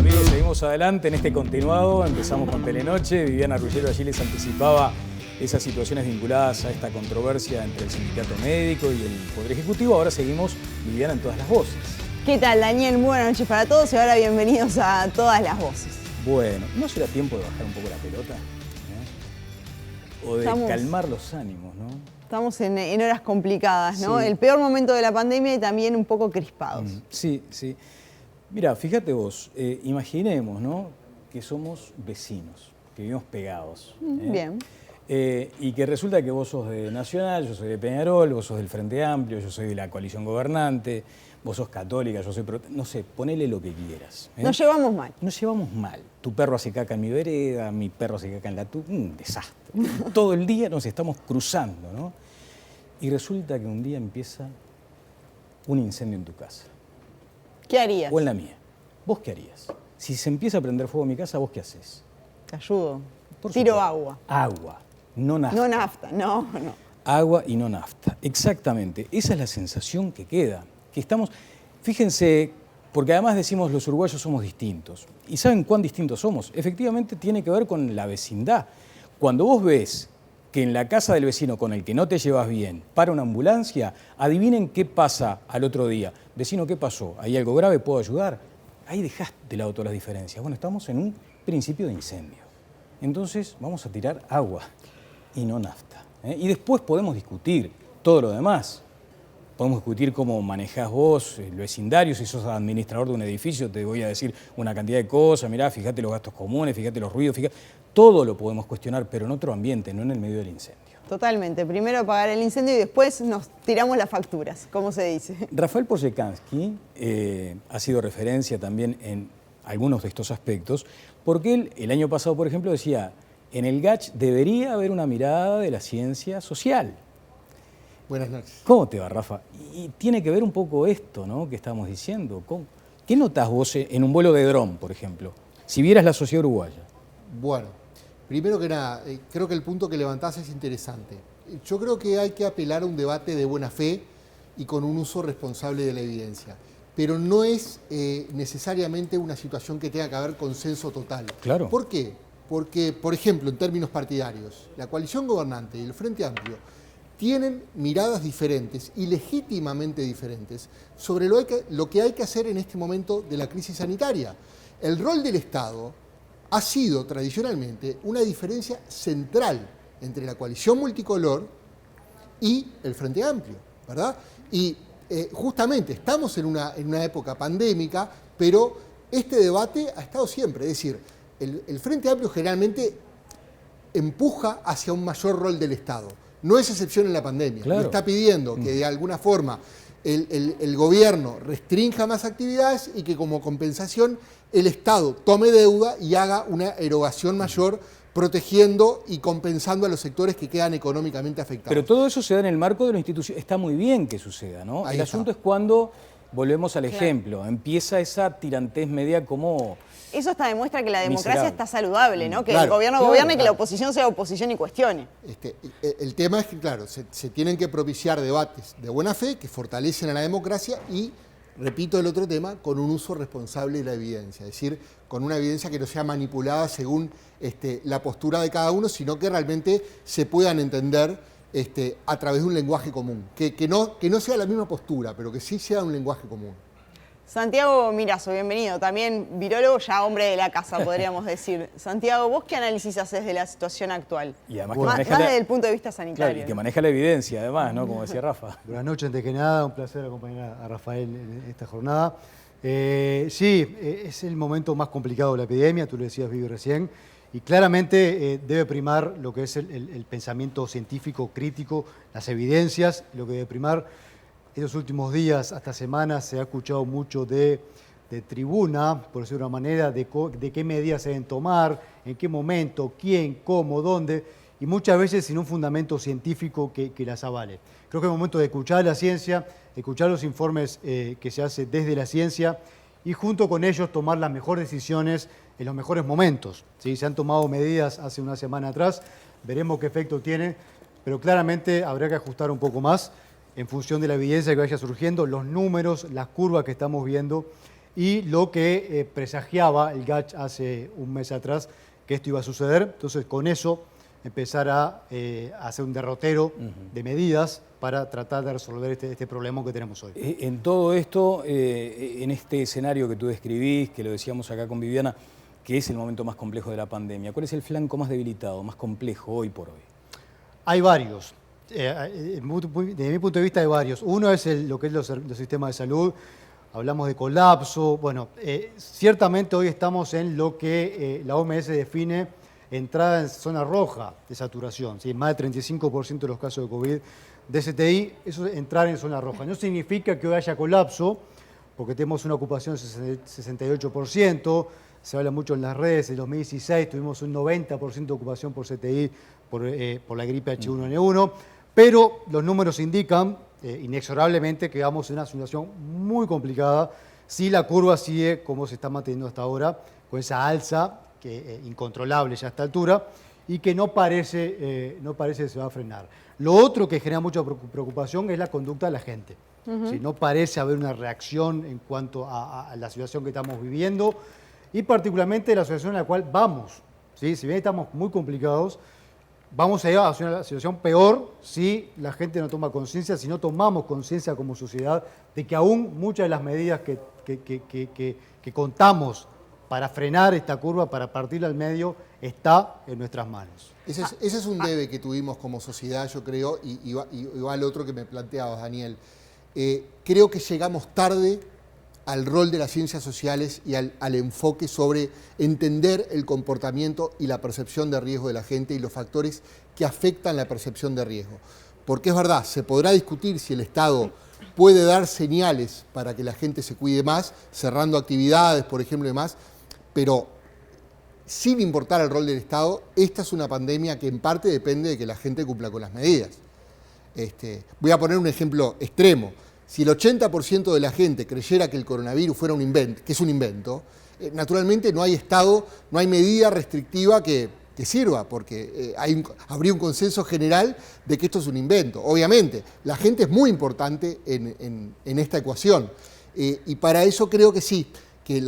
amigos, seguimos adelante en este continuado. Empezamos con Telenoche. Viviana Ruggiero allí les anticipaba esas situaciones vinculadas a esta controversia entre el sindicato médico y el Poder Ejecutivo. Ahora seguimos, Viviana, en Todas las Voces. ¿Qué tal, Daniel? Buenas noches para todos y ahora bienvenidos a Todas las Voces. Bueno, ¿no será tiempo de bajar un poco la pelota? O de calmar los ánimos, ¿no? Estamos en horas complicadas, ¿no? Sí. El peor momento de la pandemia y también un poco crispados. Sí, sí. Mira, fíjate vos, imaginemos, ¿no?, que somos vecinos, que vivimos pegados. Bien. Y que resulta que vos sos de Nacional, yo soy de Peñarol, vos sos del Frente Amplio, yo soy de la coalición gobernante, vos sos católica, yo soy... No sé, ponele lo que quieras. Nos llevamos mal. Nos llevamos mal. Tu perro hace caca en mi vereda, mi perro hace caca en la tuya. Un desastre. Todo el día nos estamos cruzando, ¿no? Y resulta que un día empieza un incendio en tu casa. ¿Qué harías? O en la mía. ¿Vos qué harías? Si se empieza a prender fuego en mi casa, ¿vos qué haces? Te ayudo. Por Tiro supuesto. agua. Agua, no nafta. No nafta, no. Agua y no nafta. Exactamente. Esa es la sensación que queda. Que estamos... Fíjense, porque además decimos los uruguayos somos distintos. ¿Y saben cuán distintos somos? Efectivamente tiene que ver con la vecindad. Cuando vos ves que en la casa del vecino con el que no te llevas bien para una ambulancia, adivinen qué pasa al otro día. Vecino, ¿qué pasó? ¿Hay algo grave? ¿Puedo ayudar? Ahí dejaste de lado todas las diferencias. Bueno, estamos en un principio de incendio. Entonces vamos a tirar agua y no nafta. Y después podemos discutir todo lo demás. Podemos discutir cómo manejás vos el vecindario, si sos administrador de un edificio, te voy a decir una cantidad de cosas, mirá, fíjate los gastos comunes, fíjate los ruidos, fíjate... Todo lo podemos cuestionar, pero en otro ambiente, no en el medio del incendio. Totalmente. Primero apagar el incendio y después nos tiramos las facturas, como se dice. Rafael Porzekansky ha sido referencia también en algunos de estos aspectos, porque él, el año pasado, por ejemplo, decía, en el GACH debería haber una mirada de la ciencia social. Buenas noches. ¿Cómo te va, Rafa? Y tiene que ver un poco esto, ¿no?, que estamos diciendo. ¿Qué notás vos en un vuelo de dron, por ejemplo, si vieras la sociedad uruguaya? Bueno, primero que nada, creo que el punto que levantás es interesante. Yo creo que hay que apelar a un debate de buena fe y con un uso responsable de la evidencia. Pero no es necesariamente una situación que tenga que haber consenso total. Claro. ¿Por qué? Porque, por ejemplo, en términos partidarios, la coalición gobernante y el Frente Amplio tienen miradas diferentes y legítimamente diferentes sobre lo que hay que hacer en este momento de la crisis sanitaria. El rol del Estado ha sido tradicionalmente una diferencia central entre la coalición multicolor y el Frente Amplio, ¿verdad? Y justamente estamos en una época pandémica, pero este debate ha estado siempre. Es decir, el Frente Amplio generalmente empuja hacia un mayor rol del Estado. No es excepción en la pandemia. Claro. No está pidiendo que de alguna forma el gobierno restrinja más actividades y que como compensación el Estado tome deuda y haga una erogación mayor protegiendo y compensando a los sectores que quedan económicamente afectados. Pero todo eso se da en el marco de la institución. Está muy bien que suceda, ¿no? Ahí el está. asunto es cuando, volvemos al ejemplo, empieza esa tirantez media como... Eso hasta demuestra que la democracia Miserable. está saludable, ¿no? Que Claro, el gobierno claro, gobierne y que la claro. oposición sea oposición y cuestione. El tema es que, claro, se tienen que propiciar debates de buena fe que fortalecen a la democracia y, repito el otro tema, con un uso responsable de la evidencia. Es decir, con una evidencia que no sea manipulada según la postura de cada uno, sino que realmente se puedan entender a través de un lenguaje común. Que no sea la misma postura, pero que sí sea un lenguaje común. Santiago Mirazo, bienvenido. También virólogo, ya hombre de la casa, podríamos decir. Santiago, ¿vos qué análisis haces de la situación actual? Y además Más desde el punto de vista sanitario. Claro, y que maneja la evidencia, además, ¿no? Como decía Rafa. Buenas noches, antes que nada, un placer acompañar a Rafael en esta jornada. Sí, es el momento más complicado de la epidemia, tú lo decías, Vivi, recién, y claramente debe primar lo que es el pensamiento científico, crítico, las evidencias, lo que debe primar. Estos últimos días, hasta semanas, se ha escuchado mucho de tribuna, por decirlo de una manera, de qué medidas se deben tomar, en qué momento, quién, cómo, dónde, y muchas veces sin un fundamento científico que las avale. Creo que es el momento de escuchar la ciencia, escuchar los informes que se hacen desde la ciencia y junto con ellos tomar las mejores decisiones en los mejores momentos. ¿Sí? Se han tomado medidas hace una semana atrás, veremos qué efecto tiene, pero claramente habría que ajustar un poco más en función de la evidencia que vaya surgiendo, los números, las curvas que estamos viendo y lo que presagiaba el GACH hace un mes atrás que esto iba a suceder. Entonces, con eso empezar a hacer un derrotero de medidas para tratar de resolver este problema que tenemos hoy. En todo esto, en este escenario que tú describís, que lo decíamos acá con Viviana, que es el momento más complejo de la pandemia, ¿cuál es el flanco más debilitado, más complejo hoy por hoy? Hay varios. Desde mi punto de vista hay varios. Uno es lo que es los sistemas de salud. Hablamos de colapso. Bueno, ciertamente hoy estamos en lo que la OMS define entrada en zona roja de saturación. ¿Sí? Más del 35% de los casos de COVID de STI, eso es entrar en zona roja. No significa que hoy haya colapso, porque tenemos una ocupación del 68%. Se habla mucho en las redes. En 2016 tuvimos un 90% de ocupación por CTI por la gripe H1N1. Pero los números indican inexorablemente que vamos en una situación muy complicada si la curva sigue como se está manteniendo hasta ahora, con esa alza incontrolable ya a esta altura y que no parece que se va a frenar. Lo otro que genera mucha preocupación es la conducta de la gente. ¿Sí? No parece haber una reacción en cuanto a la situación que estamos viviendo y particularmente la situación en la cual vamos. ¿Sí? Si bien estamos muy complicados, vamos a ir a una situación peor si la gente no toma conciencia, si no tomamos conciencia como sociedad de que aún muchas de las medidas que contamos para frenar esta curva, para partirla al medio, está en nuestras manos. Ese es un debe que tuvimos como sociedad, yo creo, y va al otro que me planteabas, Daniel. Creo que llegamos tarde al rol de las ciencias sociales y al enfoque sobre entender el comportamiento y la percepción de riesgo de la gente y los factores que afectan la percepción de riesgo. Porque es verdad, se podrá discutir si el Estado puede dar señales para que la gente se cuide más, cerrando actividades, por ejemplo, y demás, pero sin importar el rol del Estado, esta es una pandemia que en parte depende de que la gente cumpla con las medidas. Voy a poner un ejemplo extremo. Si el 80% de la gente creyera que el coronavirus fuera un invento, que es un invento, naturalmente no hay Estado, no hay medida restrictiva que sirva, porque habría un consenso general de que esto es un invento. Obviamente, la gente es muy importante en esta ecuación, y para eso creo que sí, que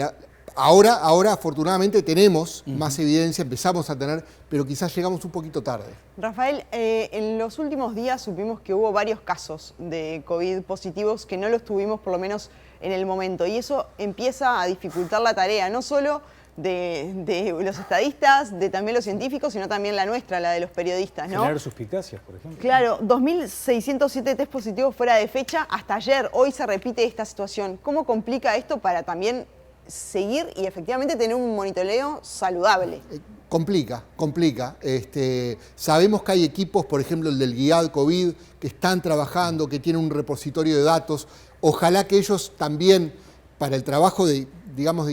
ahora afortunadamente tenemos más evidencia, empezamos a tener, pero quizás llegamos un poquito tarde. Rafael, en los últimos días supimos que hubo varios casos de COVID positivos que no los tuvimos por lo menos en el momento, y eso empieza a dificultar la tarea, no solo de los estadistas, de también los científicos, sino también la nuestra, la de los periodistas, ¿no? Generar suspicacias, por ejemplo. Claro, 2.607 test positivos fuera de fecha hasta ayer. Hoy se repite esta situación. ¿Cómo complica esto para también seguir y efectivamente tener un monitoreo saludable? Complica. Sabemos que hay equipos, por ejemplo el del GIAD COVID, que están trabajando, que tienen un repositorio de datos. Ojalá que ellos también, para el trabajo de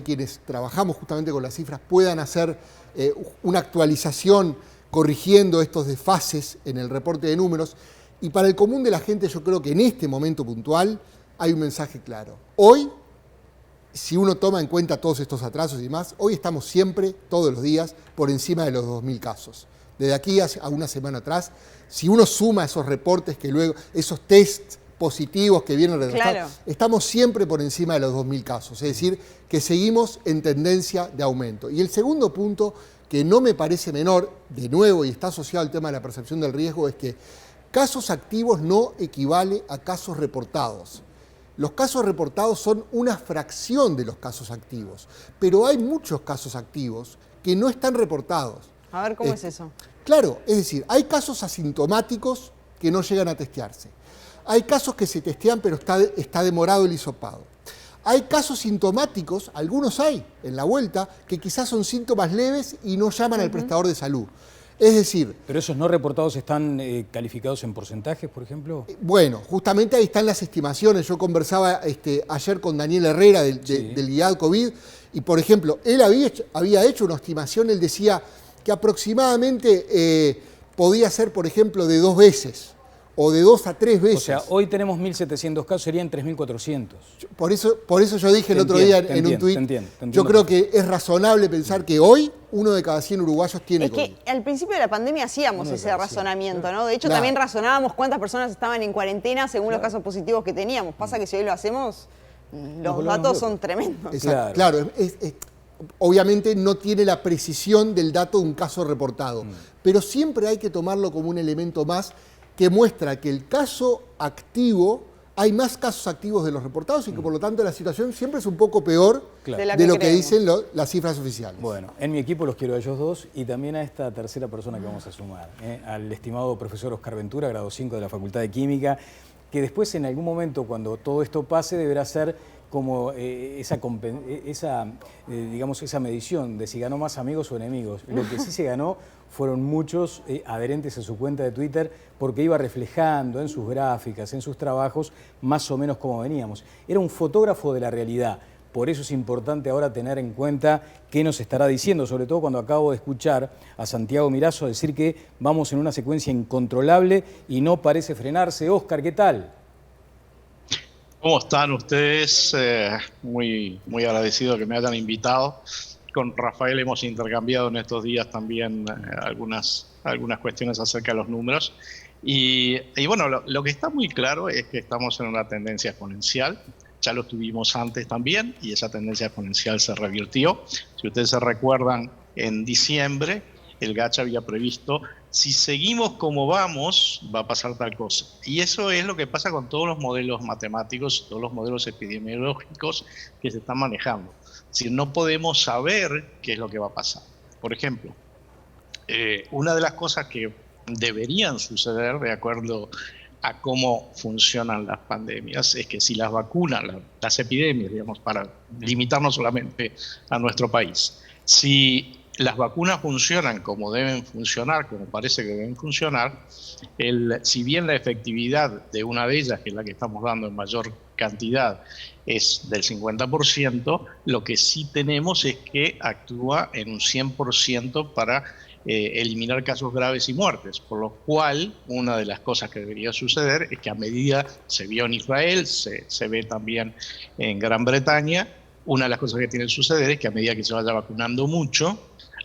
quienes trabajamos justamente con las cifras, puedan hacer una actualización corrigiendo estos desfases en el reporte de números. Y para el común de la gente, yo creo que en este momento puntual hay un mensaje claro. Hoy, si uno toma en cuenta todos estos atrasos y demás, hoy estamos siempre, todos los días, por encima de los 2.000 casos. Desde aquí a una semana atrás, si uno suma esos reportes que luego, esos tests positivos que vienen retrasados, claro, estamos siempre por encima de los 2.000 casos. Es decir, que seguimos en tendencia de aumento. Y el segundo punto, que no me parece menor, de nuevo, y está asociado al tema de la percepción del riesgo, es que casos activos no equivale a casos reportados. Los casos reportados son una fracción de los casos activos, pero hay muchos casos activos que no están reportados. A ver, ¿cómo es eso? Claro, es decir, hay casos asintomáticos que no llegan a testearse. Hay casos que se testean pero está demorado el hisopado. Hay casos sintomáticos, algunos hay en la vuelta, que quizás son síntomas leves y no llaman al prestador de salud. Es decir... ¿Pero esos no reportados están calificados en porcentajes, por ejemplo? Bueno, justamente ahí están las estimaciones. Yo conversaba ayer con Daniel Herrera del GIAD COVID y, por ejemplo, él había hecho una estimación, él decía que aproximadamente podía ser, por ejemplo, de 2 veces o de 2 a 3 veces. O sea, hoy tenemos 1.700 casos, serían 3.400. Por eso yo dije el otro día en un tuit, yo creo que es razonable pensar que hoy 1 de cada 100 uruguayos tiene COVID. Es que al principio de la pandemia hacíamos ese razonamiento, ¿no? De hecho, también razonábamos cuántas personas estaban en cuarentena según los casos positivos que teníamos. Pasa que si hoy lo hacemos, los volvemos datos locos. son tremendos. Exacto. Claro, obviamente no tiene la precisión del dato de un caso reportado, pero siempre hay que tomarlo como un elemento más que muestra que el caso activo, hay más casos activos de los reportados y que por lo tanto la situación siempre es un poco peor Claro. de lo que creemos. dicen las cifras oficiales. Bueno, en mi equipo los quiero a ellos dos y también a esta tercera persona que vamos a sumar, al estimado profesor Oscar Ventura, grado 5 de la Facultad de Química, que después en algún momento cuando todo esto pase deberá ser como esa medición de si ganó más amigos o enemigos. Lo que sí se ganó fueron muchos adherentes a su cuenta de Twitter porque iba reflejando en sus gráficas, en sus trabajos, más o menos cómo veníamos. Era un fotógrafo de la realidad. Por eso es importante ahora tener en cuenta qué nos estará diciendo, sobre todo cuando acabo de escuchar a Santiago Mirazo decir que vamos en una secuencia incontrolable y no parece frenarse. Óscar, ¿qué tal? ¿Cómo están ustedes? Muy agradecido que me hayan invitado. Con Rafael hemos intercambiado en estos días también algunas cuestiones acerca de los números. Y bueno, lo que está muy claro es que estamos en una tendencia exponencial. Ya lo tuvimos antes también y esa tendencia exponencial se revirtió. Si ustedes se recuerdan, en diciembre el Gacha había previsto: si seguimos como vamos, va a pasar tal cosa. Y eso es lo que pasa con todos los modelos matemáticos, todos los modelos epidemiológicos que se están manejando. Es decir, no podemos saber qué es lo que va a pasar. Por ejemplo, una de las cosas que deberían suceder, de acuerdo a cómo funcionan las pandemias, es que si las vacunas, las epidemias, digamos, para limitarnos solamente a nuestro país, si las vacunas funcionan como deben funcionar, como parece que deben funcionar, si bien la efectividad de una de ellas, que es la que estamos dando en mayor cantidad, es del 50%, lo que sí tenemos es que actúa en un 100% para eliminar casos graves y muertes, por lo cual una de las cosas que debería suceder es que a medida, se vio en Israel, se ve también en Gran Bretaña, una de las cosas que tiene que suceder es que a medida que se vaya vacunando mucho,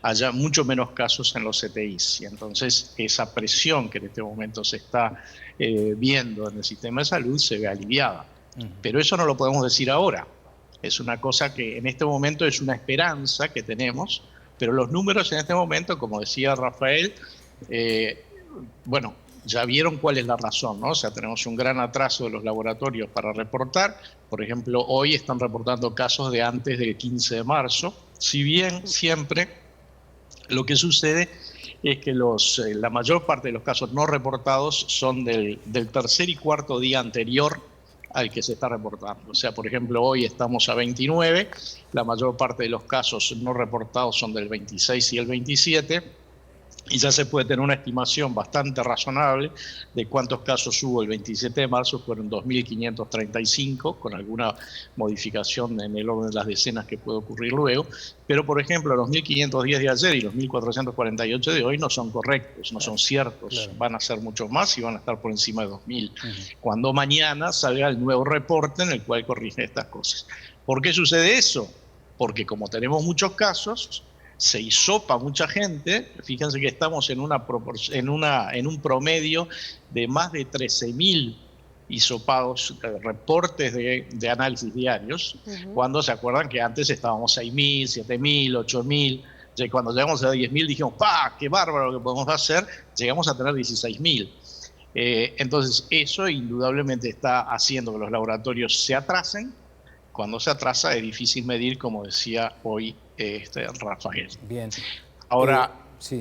haya mucho menos casos en los CTIs. Y entonces esa presión que en este momento se está viendo en el sistema de salud se ve aliviada. Pero eso no lo podemos decir ahora. Es una cosa que en este momento es una esperanza que tenemos, pero los números en este momento, como decía Rafael, bueno, ya vieron cuál es la razón, ¿no? O sea, tenemos un gran atraso de los laboratorios para reportar. Por ejemplo, hoy están reportando casos de antes del 15 de marzo, si bien siempre lo que sucede es que la mayor parte de los casos no reportados son del tercer y cuarto día anterior al que se está reportando. O sea, por ejemplo, hoy estamos a 29, la mayor parte de los casos no reportados son del 26 y el 27, y ya se puede tener una estimación bastante razonable de cuántos casos hubo el 27 de marzo. Fueron 2.535, con alguna modificación en el orden de las decenas que puede ocurrir luego. Pero, por ejemplo, los 1.510 de ayer y los 1.448 de hoy no son correctos, no son ciertos. Claro. Van a ser muchos más y van a estar por encima de 2.000. Cuando mañana salga el nuevo reporte en el cual corrige estas cosas. ¿Por qué sucede eso? Porque como tenemos muchos casos, se hisopa mucha gente. Fíjense que estamos en un promedio de más de 13.000 hisopados, reportes de análisis diarios, cuando se acuerdan que antes estábamos 6.000, 7.000, 8.000. Cuando llegamos a 10.000 dijimos, ¡pah! ¡Qué bárbaro lo que podemos hacer! Llegamos a tener 16.000. Entonces eso indudablemente está haciendo que los laboratorios se atrasen. Cuando se atrasa es difícil medir, como decía hoy Rafael. Bien. Ahora, sí.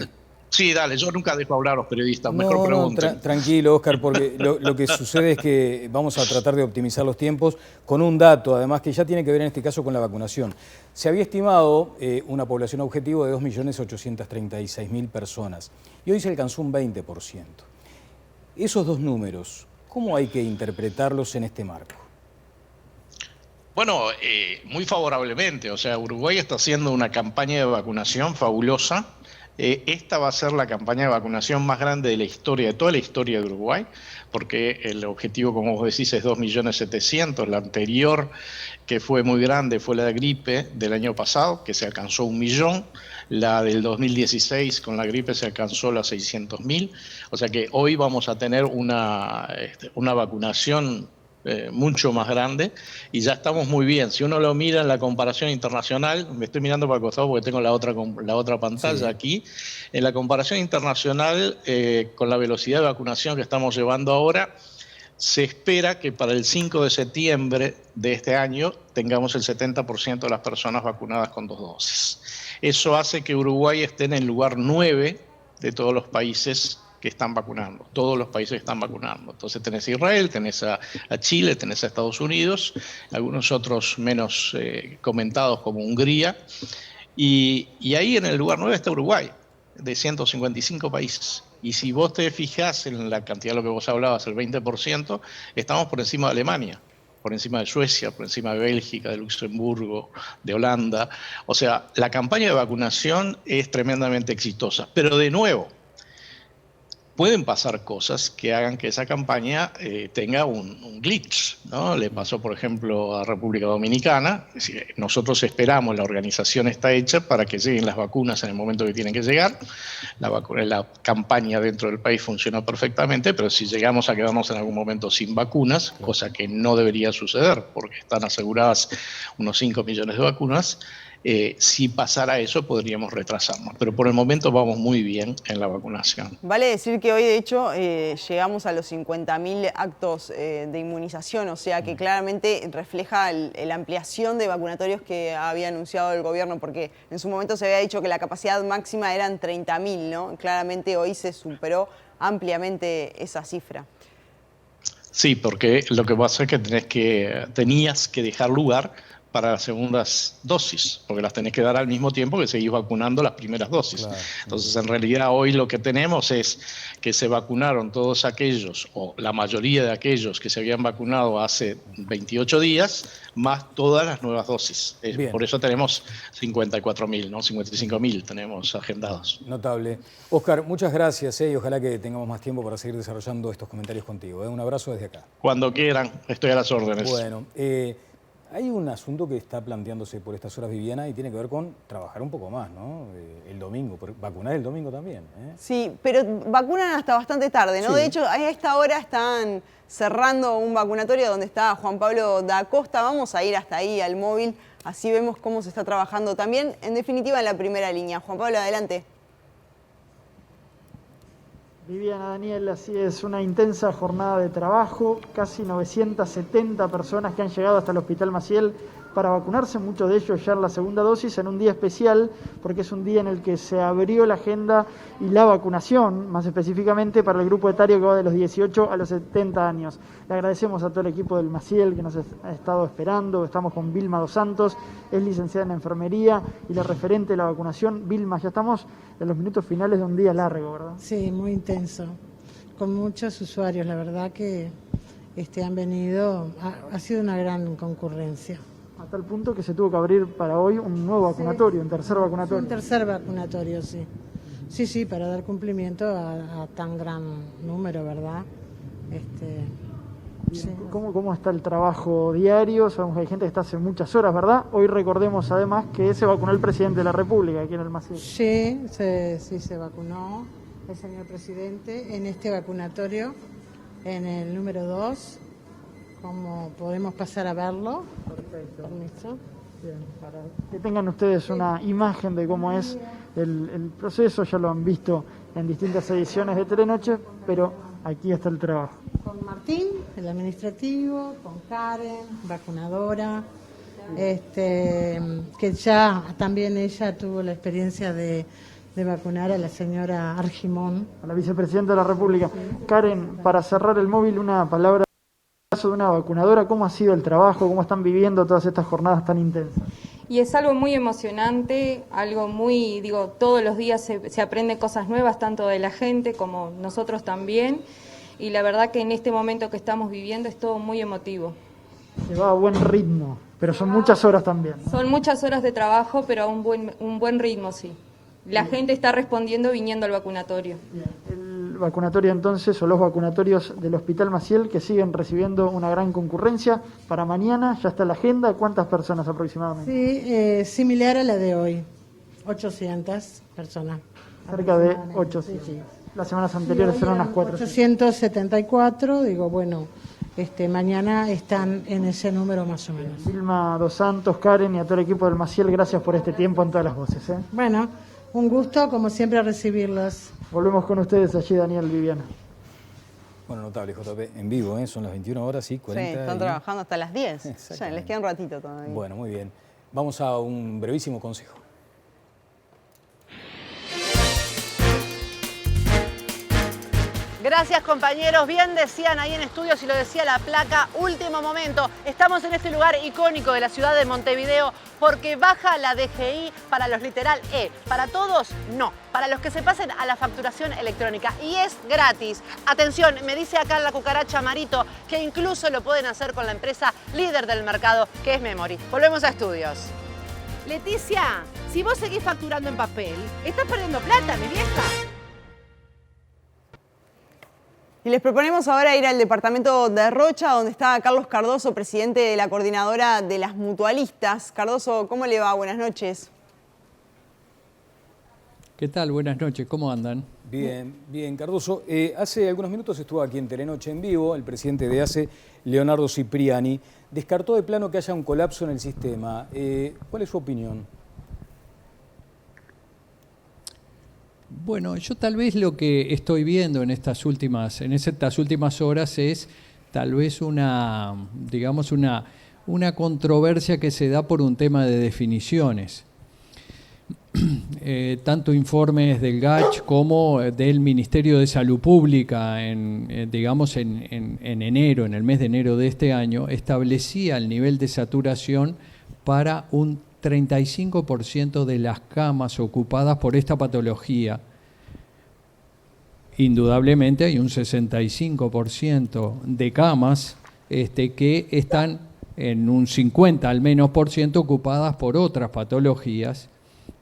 Sí, dale, yo nunca dejo hablar a los periodistas, mejor pregunten. Tranquilo, Óscar, porque lo que sucede es que vamos a tratar de optimizar los tiempos con un dato, además, que ya tiene que ver en este caso con la vacunación. Se había estimado una población objetivo de 2.836.000 personas y hoy se alcanzó un 20%. Esos dos números, ¿cómo hay que interpretarlos en este marco? Bueno, muy favorablemente. O sea, Uruguay está haciendo una campaña de vacunación fabulosa. Esta va a ser la campaña de vacunación más grande de la historia, de toda la historia de Uruguay, porque el objetivo, como vos decís, es 2.700.000. La anterior, que fue muy grande, fue la de gripe del año pasado, que se alcanzó 1 millón. La del 2016 con la gripe se alcanzó las 600.000. O sea que hoy vamos a tener una vacunación mucho más grande y ya estamos muy bien. Si uno lo mira en la comparación internacional, me estoy mirando para el costado porque tengo la otra pantalla aquí, en la comparación internacional con la velocidad de vacunación que estamos llevando ahora, se espera que para el 5 de septiembre de este año tengamos el 70% de las personas vacunadas con 2 dosis. Eso hace que Uruguay esté en el lugar 9 de todos los países que están vacunando, todos los países que están vacunando. Entonces tenés a Israel, tenés a Chile, tenés a Estados Unidos, algunos otros menos comentados como Hungría, y ahí en el lugar 9 está Uruguay, de 155 países. Y si vos te fijás en la cantidad de lo que vos hablabas, el 20%, estamos por encima de Alemania, por encima de Suecia, por encima de Bélgica, de Luxemburgo, de Holanda. O sea, la campaña de vacunación es tremendamente exitosa. Pero de nuevo, pueden pasar cosas que hagan que esa campaña tenga un glitch, ¿no? Le pasó, por ejemplo, a República Dominicana. Es decir, nosotros esperamos, la organización está hecha para que lleguen las vacunas en el momento que tienen que llegar. La campaña dentro del país funcionó perfectamente, pero si llegamos a quedarnos en algún momento sin vacunas, cosa que no debería suceder porque están aseguradas unos 5 millones de vacunas, si pasara eso podríamos retrasarnos, pero por el momento vamos muy bien en la vacunación. Vale decir que hoy de hecho llegamos a los 50.000 actos de inmunización, o sea que claramente refleja la ampliación de vacunatorios que había anunciado el gobierno, porque en su momento se había dicho que la capacidad máxima eran 30.000, ¿no? Claramente hoy se superó ampliamente esa cifra. Sí, porque lo que pasa es que tenías que dejar lugar para las segundas dosis, porque las tenés que dar al mismo tiempo que seguís vacunando las primeras dosis. Claro. Entonces, en realidad, hoy lo que tenemos es que se vacunaron todos aquellos, o la mayoría de aquellos que se habían vacunado hace 28 días, más todas las nuevas dosis. Por eso tenemos 54.000, ¿no? 55.000 tenemos agendados. Notable. Óscar, muchas gracias y ojalá que tengamos más tiempo para seguir desarrollando estos comentarios contigo. Un abrazo desde acá. Cuando quieran, estoy a las órdenes. Bueno, hay un asunto que está planteándose por estas horas, Viviana, y tiene que ver con trabajar un poco más, ¿no? El domingo, vacunar el domingo también. Sí, pero vacunan hasta bastante tarde, ¿no? Sí. De hecho, a esta hora están cerrando un vacunatorio donde está Juan Pablo da Costa. Vamos a ir hasta ahí al móvil, así vemos cómo se está trabajando también, en definitiva, en la primera línea. Juan Pablo, adelante. Viviana, Daniel, así es, una intensa jornada de trabajo, casi 970 personas que han llegado hasta el Hospital Maciel para vacunarse, muchos de ellos ya en la segunda dosis, en un día especial, porque es un día en el que se abrió la agenda y la vacunación, más específicamente para el grupo etario que va de los 18 a los 70 años. Le agradecemos a todo el equipo del Maciel que nos ha estado esperando. Estamos con Vilma Dos Santos, es licenciada en enfermería y la referente de la vacunación. Vilma, ya estamos en los minutos finales de un día largo, ¿verdad? Sí, muy intenso, con muchos usuarios, la verdad que han venido, ha sido una gran concurrencia. A tal punto que se tuvo que abrir para hoy un nuevo vacunatorio, un tercer vacunatorio. Un tercer vacunatorio, sí. Sí, para dar cumplimiento a tan gran número, ¿verdad? Sí. ¿Cómo está el trabajo diario? Sabemos que hay gente que está hace muchas horas, ¿verdad? Hoy recordemos además que se vacunó el presidente de la República aquí en el Maciel. Sí, se vacunó el señor presidente en este vacunatorio, en el número 2. ¿Cómo podemos pasar a verlo? Perfecto. Permiso. Bien, para que tengan ustedes una imagen de cómo es el proceso, ya lo han visto en distintas ediciones de Telenoche, pero aquí está el trabajo. Con Martín, el administrativo, con Karen, vacunadora, que ya también ella tuvo la experiencia de vacunar a la señora Argimón. A la vicepresidenta de la República. Sí. Karen, para cerrar el móvil, una palabra de una vacunadora. ¿Cómo ha sido el trabajo? ¿Cómo están viviendo todas estas jornadas tan intensas? Y es algo muy emocionante, algo muy, todos los días se aprende cosas nuevas, tanto de la gente como nosotros también. Y la verdad que en este momento que estamos viviendo es todo muy emotivo. Lleva a buen ritmo, pero son muchas horas también, ¿no? Son muchas horas de trabajo, pero a un buen ritmo, sí. La gente está respondiendo viniendo al vacunatorio. Bien. El vacunatorio entonces, o los vacunatorios del Hospital Maciel, que siguen recibiendo una gran concurrencia. Para mañana ya está la agenda. ¿Cuántas personas aproximadamente? Sí, similar a la de hoy, 800 personas. Cerca de 800. Sí. Las semanas anteriores eran unas 400. 874, mañana están en ese número más o menos. Vilma Dos Santos, Karen y a todo el equipo del Maciel, gracias por este tiempo en todas las voces. Bueno, un gusto como siempre recibirlos. Volvemos con ustedes allí, Daniel, Viviana. Bueno, notable, JP, en vivo, son las 21 horas, sí, 40. Sí, están trabajando hasta las 10. Ya, les queda un ratito todavía. Bueno, muy bien. Vamos a un brevísimo consejo. Gracias, compañeros. Bien decían ahí en estudios y lo decía la placa, último momento. Estamos en este lugar icónico de la ciudad de Montevideo porque baja la DGI para los literal E. Para todos, no. Para los que se pasen a la facturación electrónica. Y es gratis. Atención, me dice acá la cucaracha Marito que incluso lo pueden hacer con la empresa líder del mercado, que es Memory. Volvemos a estudios. Leticia, si vos seguís facturando en papel, estás perdiendo plata, mi vieja. Y les proponemos ahora ir al departamento de Rocha, donde está Carlos Cardoso, presidente de la coordinadora de las mutualistas. Cardoso, ¿cómo le va? Buenas noches. ¿Qué tal? Buenas noches, ¿cómo andan? Bien, bien, Cardoso. Hace algunos minutos estuvo aquí en Telenoche en vivo, el presidente de ACE, Leonardo Cipriani, descartó de plano que haya un colapso en el sistema. ¿Cuál es su opinión? Bueno, yo tal vez lo que estoy viendo en estas últimas horas es tal vez una controversia que se da por un tema de definiciones. Tanto informes del GACH como del Ministerio de Salud Pública en enero, en el mes de enero de este año, establecía el nivel de saturación para un 35% de las camas ocupadas por esta patología. Indudablemente hay un 65% de camas que están en un 50 al menos por ciento ocupadas por otras patologías,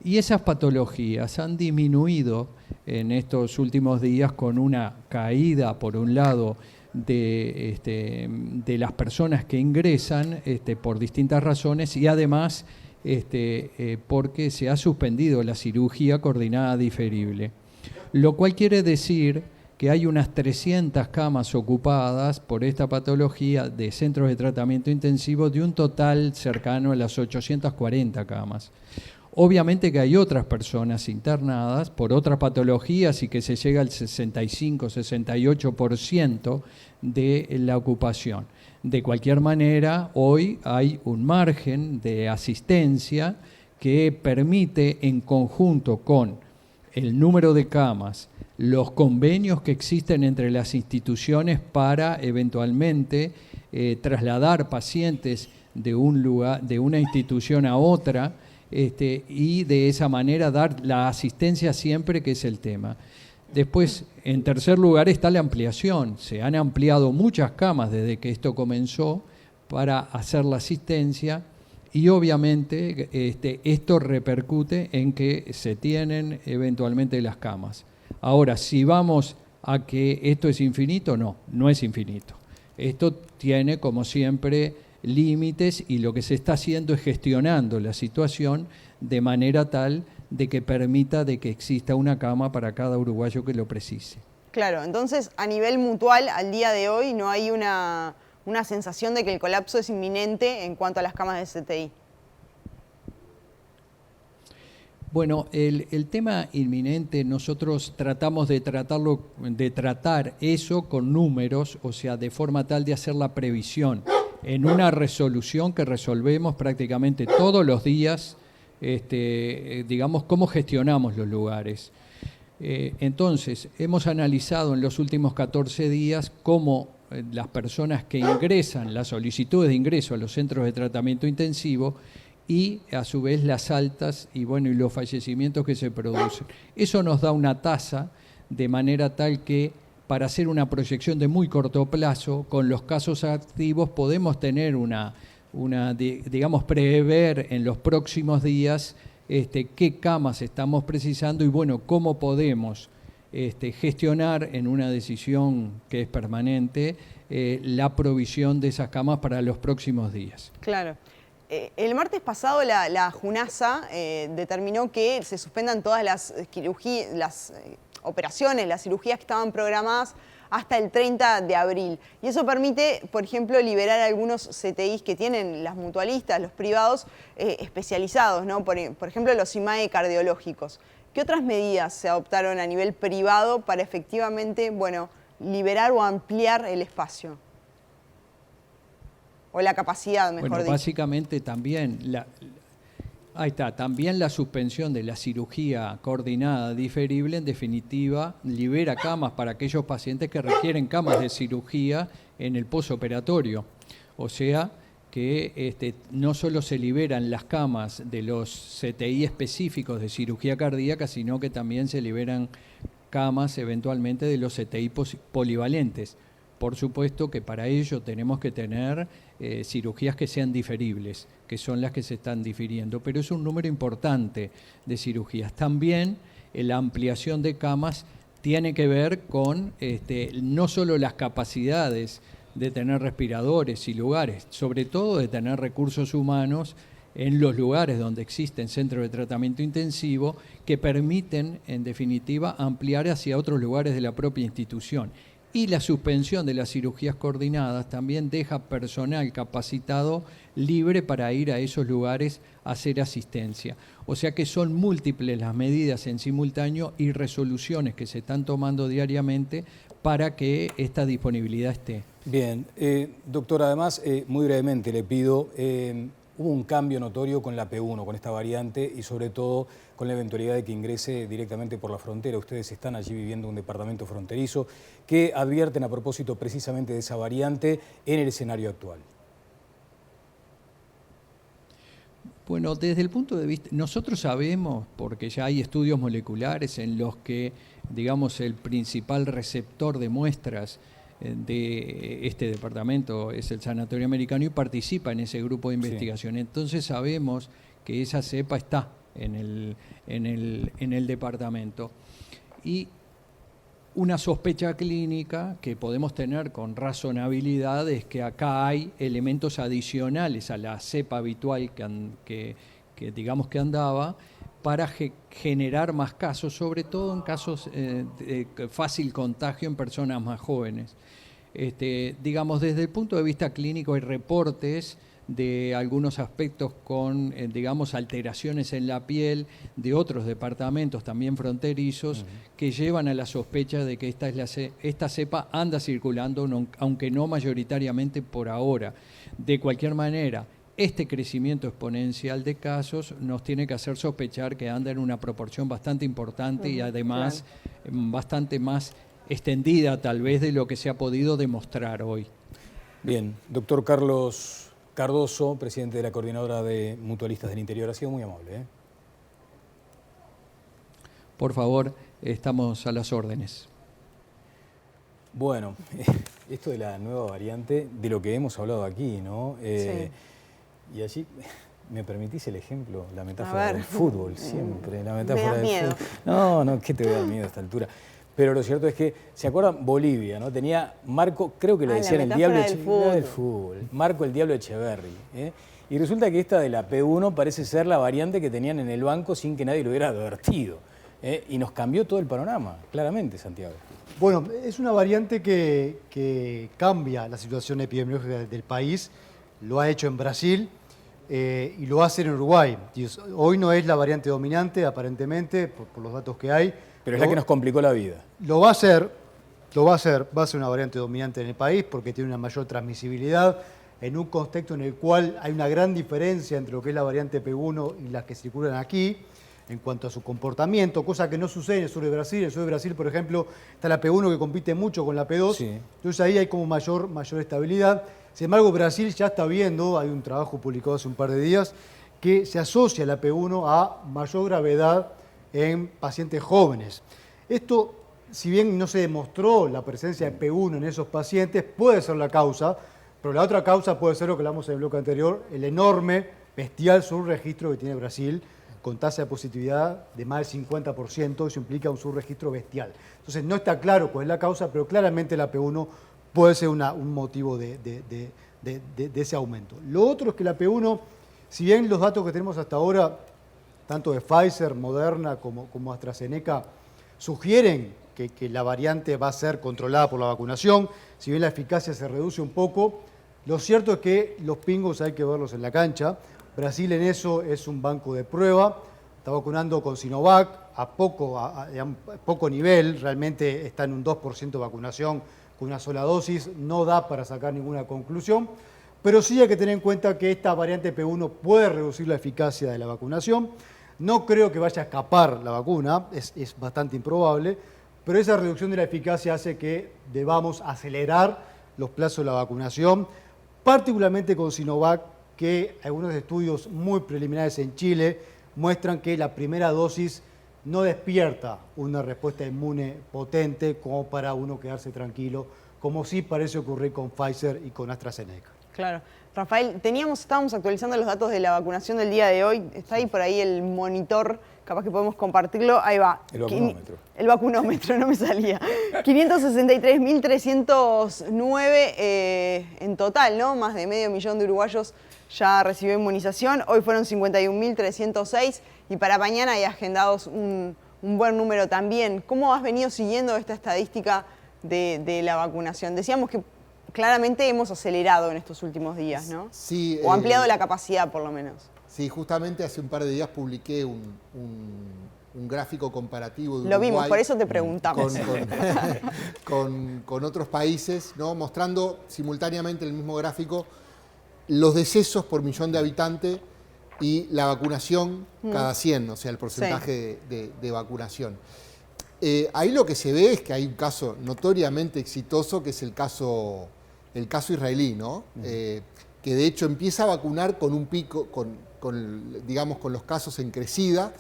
y esas patologías han disminuido en estos últimos días con una caída, por un lado, de las personas que ingresan por distintas razones, y además porque se ha suspendido la cirugía coordinada diferible. Lo cual quiere decir que hay unas 300 camas ocupadas por esta patología de centros de tratamiento intensivo, de un total cercano a las 840 camas. Obviamente que hay otras personas internadas por otras patologías y que se llega al 65-68% de la ocupación. De cualquier manera, hoy hay un margen de asistencia que permite, en conjunto con el número de camas, los convenios que existen entre las instituciones para eventualmente trasladar pacientes de un lugar, de una institución a otra, y de esa manera dar la asistencia siempre, que es el tema. Después, en tercer lugar, está la ampliación. Se han ampliado muchas camas desde que esto comenzó para hacer la asistencia, y obviamente esto repercute en que se tienen eventualmente las camas. Ahora, si vamos a que esto es infinito, no es infinito. Esto tiene, como siempre, límites, y lo que se está haciendo es gestionando la situación de manera tal de que permita de que exista una cama para cada uruguayo que lo precise. Claro, entonces a nivel mutual, al día de hoy, no hay una sensación de que el colapso es inminente en cuanto a las camas de CTI. Bueno, el tema inminente, nosotros tratamos de tratar eso con números, o sea, de forma tal de hacer la previsión en una resolución que resolvemos prácticamente todos los días, digamos, cómo gestionamos los lugares. Entonces, hemos analizado en los últimos 14 días cómo las personas que ingresan, las solicitudes de ingreso a los centros de tratamiento intensivo, y a su vez las altas y los fallecimientos que se producen. Eso nos da una tasa, de manera tal que para hacer una proyección de muy corto plazo, con los casos activos podemos tener digamos, prever en los próximos días qué camas estamos precisando y cómo podemos gestionar en una decisión que es permanente la provisión de esas camas para los próximos días. Claro. El martes pasado la JUNASA determinó que se suspendan todas las operaciones, las cirugías que estaban programadas hasta el 30 de abril. Y eso permite, por ejemplo, liberar algunos CTIs que tienen las mutualistas, los privados especializados, ¿no? Por ejemplo, los IMAE cardiológicos. ¿Qué otras medidas se adoptaron a nivel privado para efectivamente, bueno, liberar o ampliar el espacio? O la capacidad, mejor dicho. Básicamente también también la suspensión de la cirugía coordinada diferible, en definitiva, libera camas para aquellos pacientes que requieren camas de cirugía en el posoperatorio. O sea que no solo se liberan las camas de los CTI específicos de cirugía cardíaca, sino que también se liberan camas eventualmente de los CTI polivalentes. Por supuesto que para ello tenemos que tener cirugías que sean diferibles, que son las que se están difiriendo, pero es un número importante de cirugías. También la ampliación de camas tiene que ver con no solo las capacidades de tener respiradores y lugares, sobre todo de tener recursos humanos en los lugares donde existen centros de tratamiento intensivo que permiten, en definitiva, ampliar hacia otros lugares de la propia institución. Y la suspensión de las cirugías coordinadas también deja personal capacitado libre para ir a esos lugares a hacer asistencia. O sea que son múltiples las medidas en simultáneo y resoluciones que se están tomando diariamente para que esta disponibilidad esté. Bien, doctor, además, muy brevemente le pido, hubo un cambio notorio con la P1, con esta variante y sobre todo con la eventualidad de que ingrese directamente por la frontera. Ustedes están allí viviendo un departamento fronterizo. ¿Qué advierten a propósito precisamente de esa variante en el escenario actual? Bueno, desde el punto de vista, nosotros sabemos, porque ya hay estudios moleculares en los que, digamos, el principal receptor de muestras de este departamento es el Sanatorio Americano y participa en ese grupo de investigación. Sí. Entonces sabemos que esa cepa está en el departamento. Y una sospecha clínica que podemos tener con razonabilidad es que acá hay elementos adicionales a la cepa habitual que digamos que andaba para generar más casos, sobre todo en casos de fácil contagio en personas más jóvenes. Digamos, desde el punto de vista clínico hay reportes de algunos aspectos con, digamos, alteraciones en la piel de otros departamentos también fronterizos que llevan a la sospecha de que esta cepa anda circulando, aunque no mayoritariamente por ahora. De cualquier manera, este crecimiento exponencial de casos nos tiene que hacer sospechar que anda en una proporción bastante importante y además bastante más extendida tal vez de lo que se ha podido demostrar hoy. Bien, doctor Carlos Cardoso, presidente de la Coordinadora de Mutualistas del Interior, ha sido muy amable. Por favor, estamos a las órdenes. Bueno, esto de la nueva variante, de lo que hemos hablado aquí, ¿no? Sí. Y allí, ¿me permitís el ejemplo? La metáfora del fútbol, siempre. La metáfora del fútbol. No, ¿qué te voy a dar miedo a esta altura? Pero lo cierto es que, ¿se acuerdan? Bolivia, ¿no? Tenía Marco, creo que le decían el Diablo del fútbol. Marco el Diablo Echeverri. Y resulta que esta de la P1 parece ser la variante que tenían en el banco sin que nadie lo hubiera advertido. Y nos cambió todo el panorama, claramente, Santiago. Bueno, es una variante que cambia la situación epidemiológica del país. Lo ha hecho en Brasil y lo hace en Uruguay. Hoy no es la variante dominante, aparentemente, por los datos que hay. Pero es la que nos complicó la vida. Va a ser una variante dominante en el país porque tiene una mayor transmisibilidad en un contexto en el cual hay una gran diferencia entre lo que es la variante P1 y las que circulan aquí en cuanto a su comportamiento, cosa que no sucede en el sur de Brasil. En el sur de Brasil, por ejemplo, está la P1 que compite mucho con la P2, sí. Entonces ahí hay como mayor estabilidad. Sin embargo, Brasil ya está viendo, hay un trabajo publicado hace un par de días, que se asocia la P1 a mayor gravedad en pacientes jóvenes. Esto, si bien no se demostró la presencia de P1 en esos pacientes, puede ser la causa, pero la otra causa puede ser lo que hablamos en el bloque anterior, el enorme, bestial subregistro que tiene Brasil, con tasa de positividad de más del 50%, eso implica un subregistro bestial. Entonces no está claro cuál es la causa, pero claramente la P1 puede ser un motivo de ese aumento. Lo otro es que la P1, si bien los datos que tenemos hasta ahora, tanto de Pfizer, Moderna como AstraZeneca, sugieren que la variante va a ser controlada por la vacunación, si bien la eficacia se reduce un poco. Lo cierto es que los pingos hay que verlos en la cancha. Brasil en eso es un banco de prueba, está vacunando con Sinovac a poco nivel, realmente está en un 2% de vacunación con una sola dosis, no da para sacar ninguna conclusión, pero sí hay que tener en cuenta que esta variante P1 puede reducir la eficacia de la vacunación. No creo que vaya a escapar la vacuna, es bastante improbable, pero esa reducción de la eficacia hace que debamos acelerar los plazos de la vacunación, particularmente con Sinovac, que algunos estudios muy preliminares en Chile muestran que la primera dosis no despierta una respuesta inmune potente como para uno quedarse tranquilo, como sí parece ocurrir con Pfizer y con AstraZeneca. Claro. Rafael, estábamos actualizando los datos de la vacunación del día de hoy. Está ahí por ahí el monitor, capaz que podemos compartirlo. Ahí va. El vacunómetro. El vacunómetro, no me salía. 563.309 en total, ¿no? Más de medio millón de uruguayos ya recibió inmunización. Hoy fueron 51.306 y para mañana hay agendados un buen número también. ¿Cómo has venido siguiendo esta estadística de la vacunación? Decíamos que claramente hemos acelerado en estos últimos días, ¿no? Sí. O ampliado la capacidad, por lo menos. Sí, justamente hace un par de días publiqué un gráfico comparativo de Lo Uruguay. vimos, por eso te preguntamos. Con otros países, ¿no? Mostrando simultáneamente en el mismo gráfico los decesos por millón de habitantes y la vacunación cada 100, o sea, el porcentaje de vacunación. Ahí lo que se ve es que hay un caso notoriamente exitoso, que es el caso israelí, ¿no? Que de hecho empieza a vacunar con un pico, digamos, con los casos en crecida,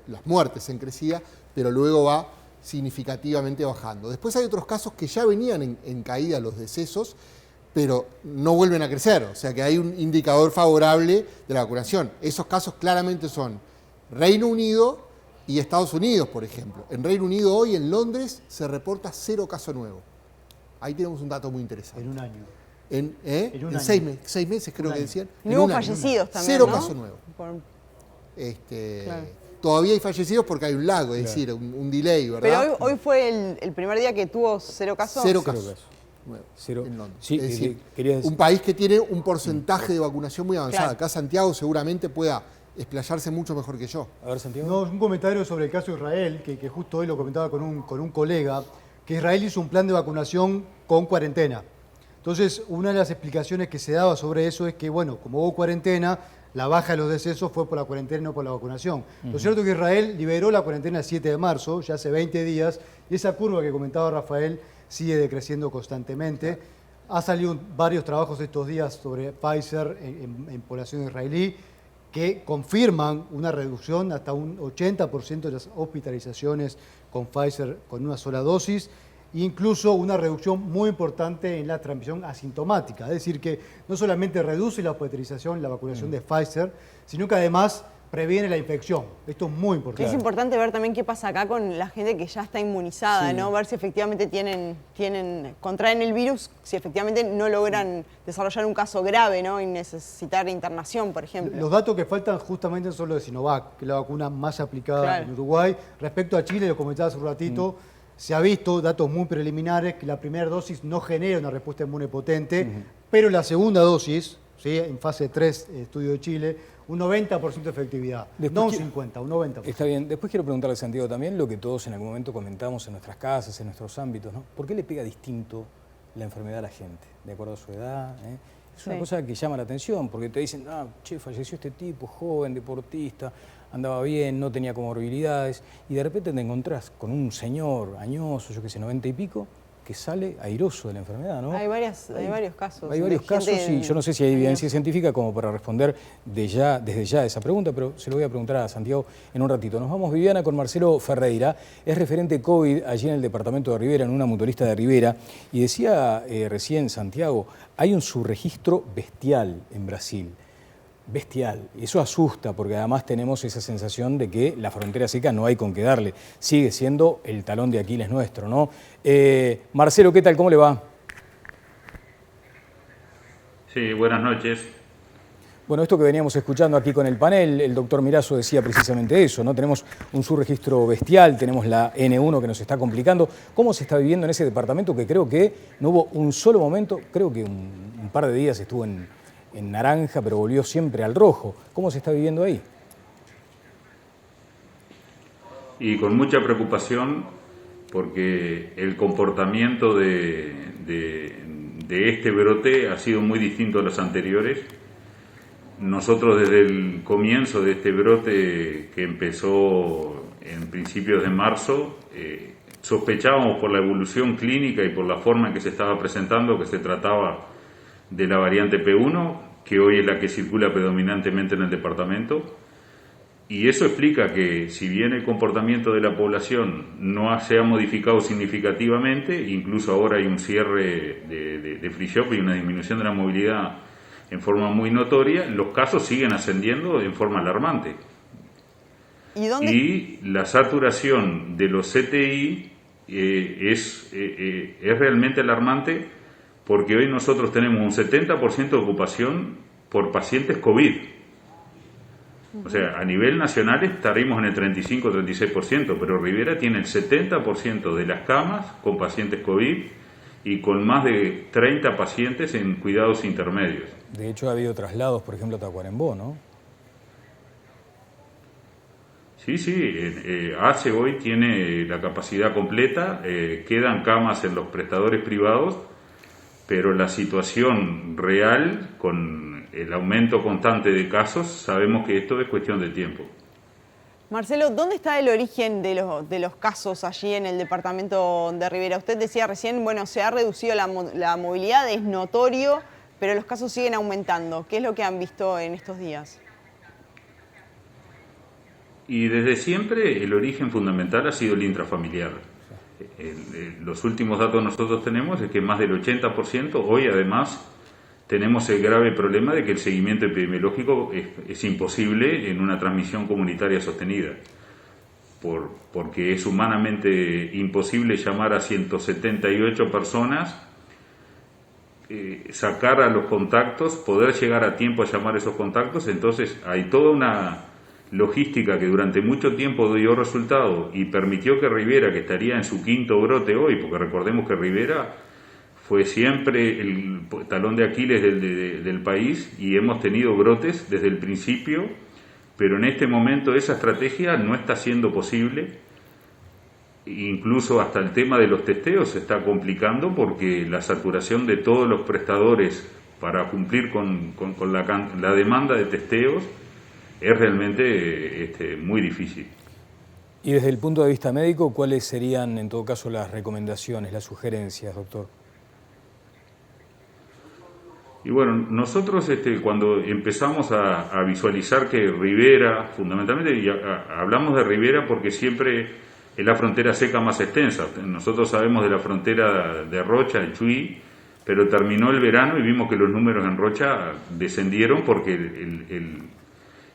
las muertes en crecida, pero luego va significativamente bajando. Después hay otros casos que ya venían en caída los decesos, pero no vuelven a crecer, o sea que hay un indicador favorable de la vacunación. Esos casos claramente son Reino Unido y Estados Unidos, por ejemplo. En Reino Unido hoy, en Londres, se reporta 0 caso nuevo. Ahí tenemos un dato muy interesante. En un año. En 6 meses creo que decían. Y hubo fallecidos también, 0 ¿no? caso nuevo. Todavía hay fallecidos porque hay un lago, es decir, un delay, ¿verdad? Pero hoy fue el primer día que tuvo 0 casos. 0 casos. En Londres. Sí, es decir, un país que tiene un porcentaje de vacunación muy avanzada. Acá Santiago seguramente pueda explayarse mucho mejor que yo. A ver, Santiago. No, un comentario sobre el caso de Israel, que justo hoy lo comentaba con un colega, que Israel hizo un plan de vacunación con cuarentena. Entonces, una de las explicaciones que se daba sobre eso es que, bueno, como hubo cuarentena, la baja de los decesos fue por la cuarentena y no por la vacunación. Lo cierto es que Israel liberó la cuarentena el 7 de marzo, ya hace 20 días, y esa curva que comentaba Rafael sigue decreciendo constantemente. Ha salido varios trabajos estos días sobre Pfizer en población israelí que confirman una reducción hasta un 80% de las hospitalizaciones con Pfizer con una sola dosis, e incluso una reducción muy importante en la transmisión asintomática. Es decir, que no solamente reduce la hospitalización, la vacunación de Pfizer, sino que además previene la infección. Esto es muy importante. Es importante ver también qué pasa acá con la gente que ya está inmunizada, ¿no? Ver si efectivamente contraen el virus, si efectivamente no logran desarrollar un caso grave, ¿no? Y necesitar internación, por ejemplo. Los datos que faltan justamente son los de Sinovac, que es la vacuna más aplicada en Uruguay. Respecto a Chile, lo comentaba hace un ratito, se ha visto datos muy preliminares que la primera dosis no genera una respuesta inmune potente, pero la segunda dosis, ¿sí? En fase 3, estudio de Chile, un 90% de efectividad, no un 50, un 90%. Está bien. Después quiero preguntarle a Santiago también lo que todos en algún momento comentamos en nuestras casas, en nuestros ámbitos, ¿no? ¿Por qué le pega distinto la enfermedad a la gente, de acuerdo a su edad? Es una cosa que llama la atención, porque te dicen, falleció este tipo, joven, deportista, andaba bien, no tenía comorbilidades, y de repente te encontrás con un señor añoso, yo qué sé, 90 y pico, que sale airoso de la enfermedad, ¿no? Hay varios casos. Hay varios casos y yo no sé si hay evidencia científica como para responder desde ya esa pregunta, pero se lo voy a preguntar a Santiago en un ratito. Nos vamos, Viviana, con Marcelo Ferreira, es referente COVID allí en el departamento de Rivera, en una mutualista de Rivera, y decía recién Santiago, hay un subregistro bestial en Brasil. Bestial. Eso asusta porque además tenemos esa sensación de que la frontera seca no hay con qué darle. Sigue siendo el talón de Aquiles nuestro, ¿no? Marcelo, ¿qué tal? ¿Cómo le va? Sí, buenas noches. Bueno, esto que veníamos escuchando aquí con el panel, el doctor Mirazo decía precisamente eso, ¿no? Tenemos un subregistro bestial, tenemos la N1 que nos está complicando. ¿Cómo se está viviendo en ese departamento que creo que no hubo un solo momento, creo que un par de días estuvo en naranja, pero volvió siempre al rojo? ¿Cómo se está viviendo ahí? Y con mucha preocupación, porque el comportamiento de este brote ha sido muy distinto a los anteriores. Nosotros desde el comienzo de este brote, que empezó en principios de marzo, sospechábamos por la evolución clínica y por la forma en que se estaba presentando que se trataba de la variante P1, que hoy es la que circula predominantemente en el departamento. Y eso explica que, si bien el comportamiento de la población no se ha modificado significativamente, incluso ahora hay un cierre de free shop y una disminución de la movilidad en forma muy notoria, los casos siguen ascendiendo en forma alarmante. Y la saturación de los CTI es realmente alarmante, porque hoy nosotros tenemos un 70% de ocupación por pacientes COVID. O sea, a nivel nacional estaremos en el 35-36%, pero Rivera tiene el 70% de las camas con pacientes COVID y con más de 30 pacientes en cuidados intermedios. De hecho, ha habido traslados, por ejemplo, a Tacuarembó, ¿no? Sí, ACE hoy tiene la capacidad completa, quedan camas en los prestadores privados, pero la situación real, con el aumento constante de casos, sabemos que esto es cuestión de tiempo. Marcelo, ¿dónde está el origen de los casos allí en el departamento de Rivera? Usted decía recién, bueno, se ha reducido la movilidad, es notorio, pero los casos siguen aumentando. ¿Qué es lo que han visto en estos días? Y desde siempre el origen fundamental ha sido el intrafamiliar. Los últimos datos que nosotros tenemos es que más del 80%, hoy además tenemos el grave problema de que el seguimiento epidemiológico es imposible en una transmisión comunitaria sostenida, porque es humanamente imposible llamar a 178 personas, sacar a los contactos, poder llegar a tiempo a llamar a esos contactos. Entonces hay toda una logística que durante mucho tiempo dio resultado y permitió que Rivera, que estaría en su quinto brote hoy, porque recordemos que Rivera fue siempre el talón de Aquiles del país y hemos tenido brotes desde el principio, pero en este momento esa estrategia no está siendo posible. Incluso hasta el tema de los testeos se está complicando, porque la saturación de todos los prestadores para cumplir con la demanda de testeos es realmente muy difícil. Y desde el punto de vista médico, ¿cuáles serían en todo caso las recomendaciones, las sugerencias, doctor? Y bueno, nosotros cuando empezamos a visualizar que Rivera, fundamentalmente, y hablamos de Rivera porque siempre es la frontera seca más extensa. Nosotros sabemos de la frontera de Rocha, el Chuy, pero terminó el verano y vimos que los números en Rocha descendieron porque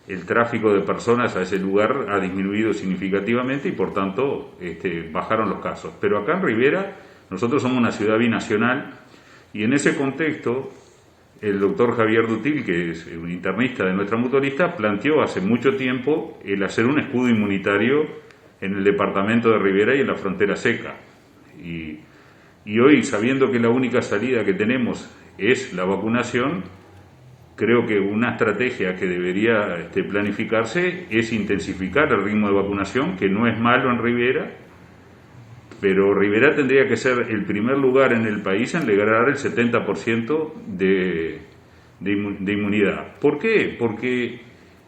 el tráfico de personas a ese lugar ha disminuido significativamente y por tanto bajaron los casos. Pero acá en Rivera nosotros somos una ciudad binacional y en ese contexto el doctor Javier Dutil, que es un internista de nuestra mutualista, planteó hace mucho tiempo el hacer un escudo inmunitario en el departamento de Rivera y en la frontera seca. Y hoy, sabiendo que la única salida que tenemos es la vacunación, creo que una estrategia que debería planificarse es intensificar el ritmo de vacunación, que no es malo en Rivera, pero Rivera tendría que ser el primer lugar en el país en lograr el 70% de inmunidad. ¿Por qué? Porque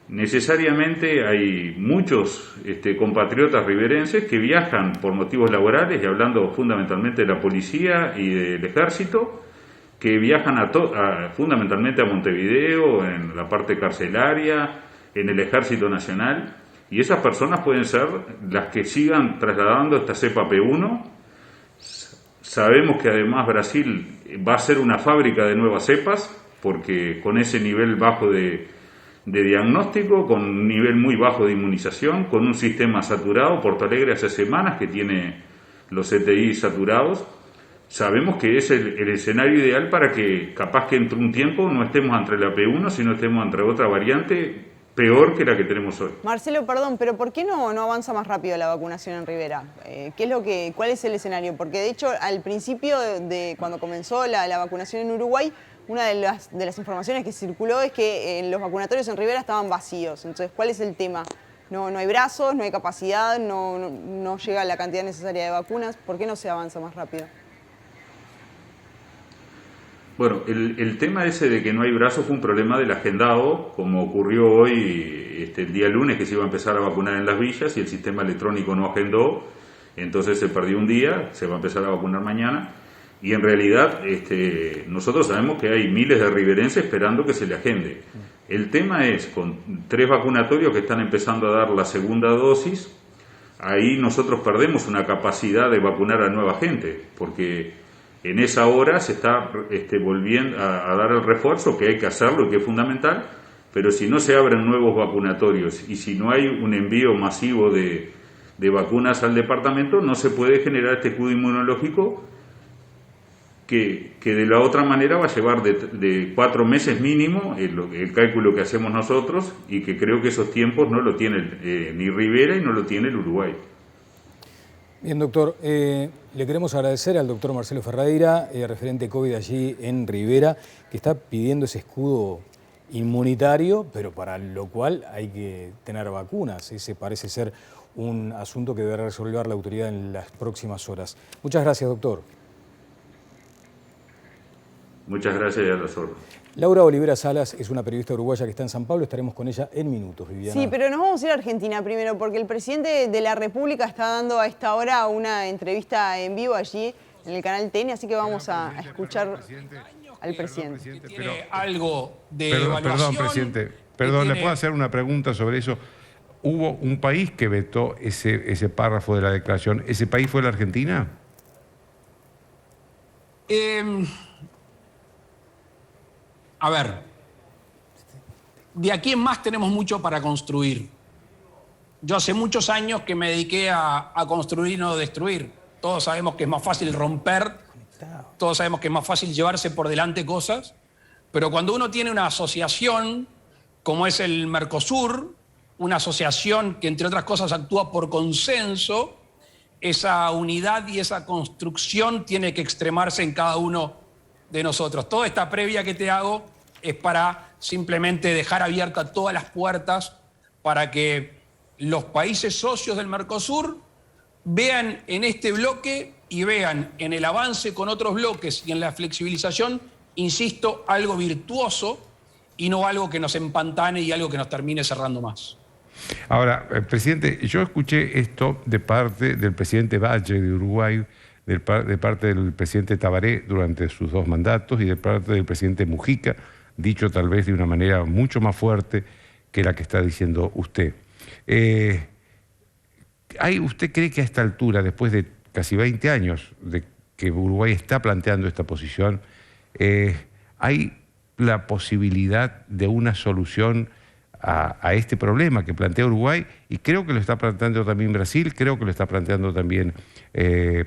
necesariamente hay muchos compatriotas riverenses que viajan por motivos laborales, y hablando fundamentalmente de la policía y del ejército, que viajan fundamentalmente a Montevideo, en la parte carcelaria, en el Ejército Nacional, y esas personas pueden ser las que sigan trasladando esta cepa P1. Sabemos que además Brasil va a ser una fábrica de nuevas cepas, porque con ese nivel bajo de diagnóstico, con un nivel muy bajo de inmunización, con un sistema saturado. Porto Alegre hace semanas que tiene los CTI saturados. sabemos que es el escenario ideal para que capaz que entre un tiempo no estemos entre la P1, sino estemos entre otra variante peor que la que tenemos hoy. Marcelo, perdón, pero ¿por qué no avanza más rápido la vacunación en Rivera? ¿Cuál es el escenario? Porque de hecho al principio de cuando comenzó la vacunación en Uruguay, una de las informaciones que circuló es que los vacunatorios en Rivera estaban vacíos. Entonces, ¿cuál es el tema? No hay brazos, no hay capacidad, no llega la cantidad necesaria de vacunas. ¿Por qué no se avanza más rápido? Bueno, el tema ese de que no hay brazos fue un problema del agendado, como ocurrió hoy, el día lunes, que se iba a empezar a vacunar en las villas y el sistema electrónico no agendó, entonces se perdió un día, se va a empezar a vacunar mañana, y en realidad nosotros sabemos que hay miles de riverenses esperando que se le agende. El tema es, con 3 vacunatorios que están empezando a dar la segunda dosis, ahí nosotros perdemos una capacidad de vacunar a nueva gente, porque en esa hora se está volviendo a dar el refuerzo, que hay que hacerlo y que es fundamental, pero si no se abren nuevos vacunatorios y si no hay un envío masivo de vacunas al departamento, no se puede generar este escudo inmunológico que de la otra manera va a llevar de 4 meses mínimo el cálculo que hacemos nosotros, y que creo que esos tiempos no lo tiene ni Rivera y no lo tiene el Uruguay. Bien, doctor, le queremos agradecer al doctor Marcelo Ferreira, referente COVID allí en Rivera, que está pidiendo ese escudo inmunitario, pero para lo cual hay que tener vacunas. Ese parece ser un asunto que deberá resolver la autoridad en las próximas horas. Muchas gracias, doctor. Muchas gracias y a las órdenes. Laura Olivera Salas es una periodista uruguaya que está en San Pablo. Estaremos con ella en minutos, Viviana. Sí, pero nos vamos a ir a Argentina primero, porque el presidente de la República está dando a esta hora una entrevista en vivo allí en el canal TN, así que vamos a escuchar al presidente. ¿Tiene algo de evaluación? Perdón, presidente. Perdón, ¿le puedo hacer una pregunta sobre eso? Hubo un país que vetó ese párrafo de la declaración. ¿Ese país fue la Argentina? A ver, de aquí en más tenemos mucho para construir. Yo hace muchos años que me dediqué a construir y no destruir. Todos sabemos que es más fácil romper, todos sabemos que es más fácil llevarse por delante cosas, pero cuando uno tiene una asociación como es el Mercosur, una asociación que entre otras cosas actúa por consenso, esa unidad y esa construcción tiene que extremarse en cada uno de nosotros. Toda esta previa que te hago es para simplemente dejar abiertas todas las puertas para que los países socios del Mercosur vean en este bloque y vean en el avance con otros bloques y en la flexibilización, insisto, algo virtuoso y no algo que nos empantane y algo que nos termine cerrando más. Ahora, presidente, yo escuché esto de parte del presidente Valle de Uruguay, de parte del presidente Tabaré durante sus 2 mandatos y de parte del presidente Mujica, dicho tal vez de una manera mucho más fuerte que la que está diciendo usted. ¿Usted cree que a esta altura, después de casi 20 años de que Uruguay está planteando esta posición, hay la posibilidad de una solución a este problema que plantea Uruguay? Y creo que lo está planteando también Brasil, creo que lo está planteando también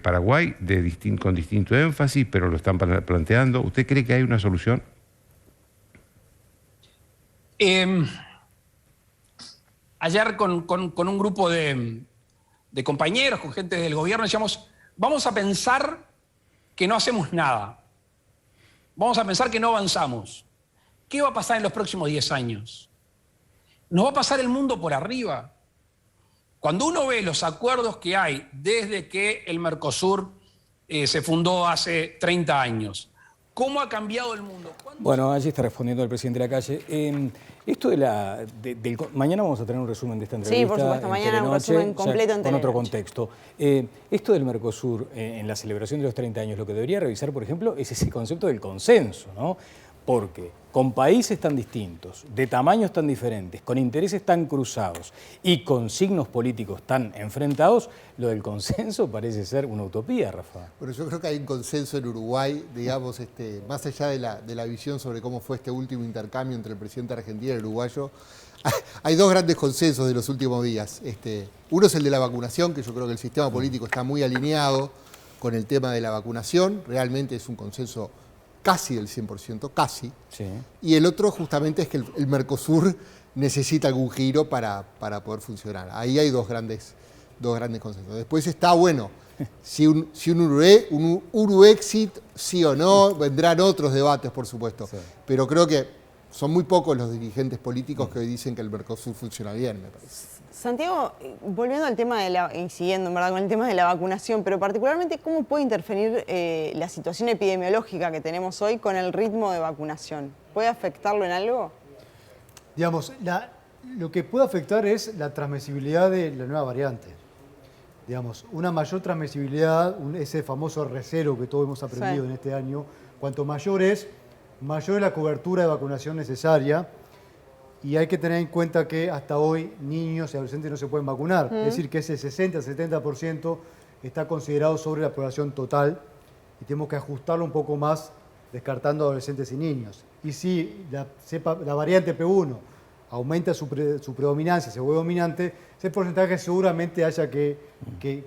Paraguay, con distinto énfasis, pero lo están planteando. ¿Usted cree que hay una solución? Ayer con un grupo de compañeros, con gente del gobierno, decíamos, vamos a pensar que no hacemos nada. Vamos a pensar que no avanzamos. ¿Qué va a pasar en los próximos 10 años? Nos va a pasar el mundo por arriba. Cuando uno ve los acuerdos que hay desde que el Mercosur se fundó hace 30 años, ¿cómo ha cambiado el mundo? Bueno, allí está respondiendo el presidente de la calle. Esto mañana vamos a tener un resumen de esta entrevista. Sí, por supuesto, mañana un resumen completo en con otro Telenoche. contexto. Esto del Mercosur, en la celebración de los 30 años, lo que debería revisar, por ejemplo, es ese concepto del consenso, ¿no? Porque con países tan distintos, de tamaños tan diferentes, con intereses tan cruzados y con signos políticos tan enfrentados, lo del consenso parece ser una utopía, Rafa. Bueno, yo creo que hay un consenso en Uruguay, digamos, más allá de la visión sobre cómo fue este último intercambio entre el presidente argentino y el uruguayo. Hay 2 grandes consensos de los últimos días. Uno es el de la vacunación, que yo creo que el sistema político está muy alineado con el tema de la vacunación, realmente es un consenso casi del 100%, casi. Sí. Y el otro justamente es que el Mercosur necesita algún giro para poder funcionar. Ahí hay dos grandes consensos. Después está, bueno, si un Uruexit, sí o no, vendrán otros debates, por supuesto. Sí. Pero creo que son muy pocos los dirigentes políticos que hoy dicen que el Mercosur funciona bien, me parece. Santiago, volviendo al tema y siguiendo, en verdad, con el tema de la vacunación, pero particularmente, ¿cómo puede interferir la situación epidemiológica que tenemos hoy con el ritmo de vacunación? ¿Puede afectarlo en algo? Digamos, lo que puede afectar es la transmisibilidad de la nueva variante. Digamos, una mayor transmisibilidad, ese famoso R0 que todos hemos aprendido en este año, cuanto mayor es la cobertura de vacunación necesaria. Y hay que tener en cuenta que hasta hoy niños y adolescentes no se pueden vacunar. Es decir, que ese 60-70% está considerado sobre la población total y tenemos que ajustarlo un poco más descartando adolescentes y niños. Y si la variante P1 aumenta su predominancia, se vuelve dominante, ese porcentaje seguramente haya que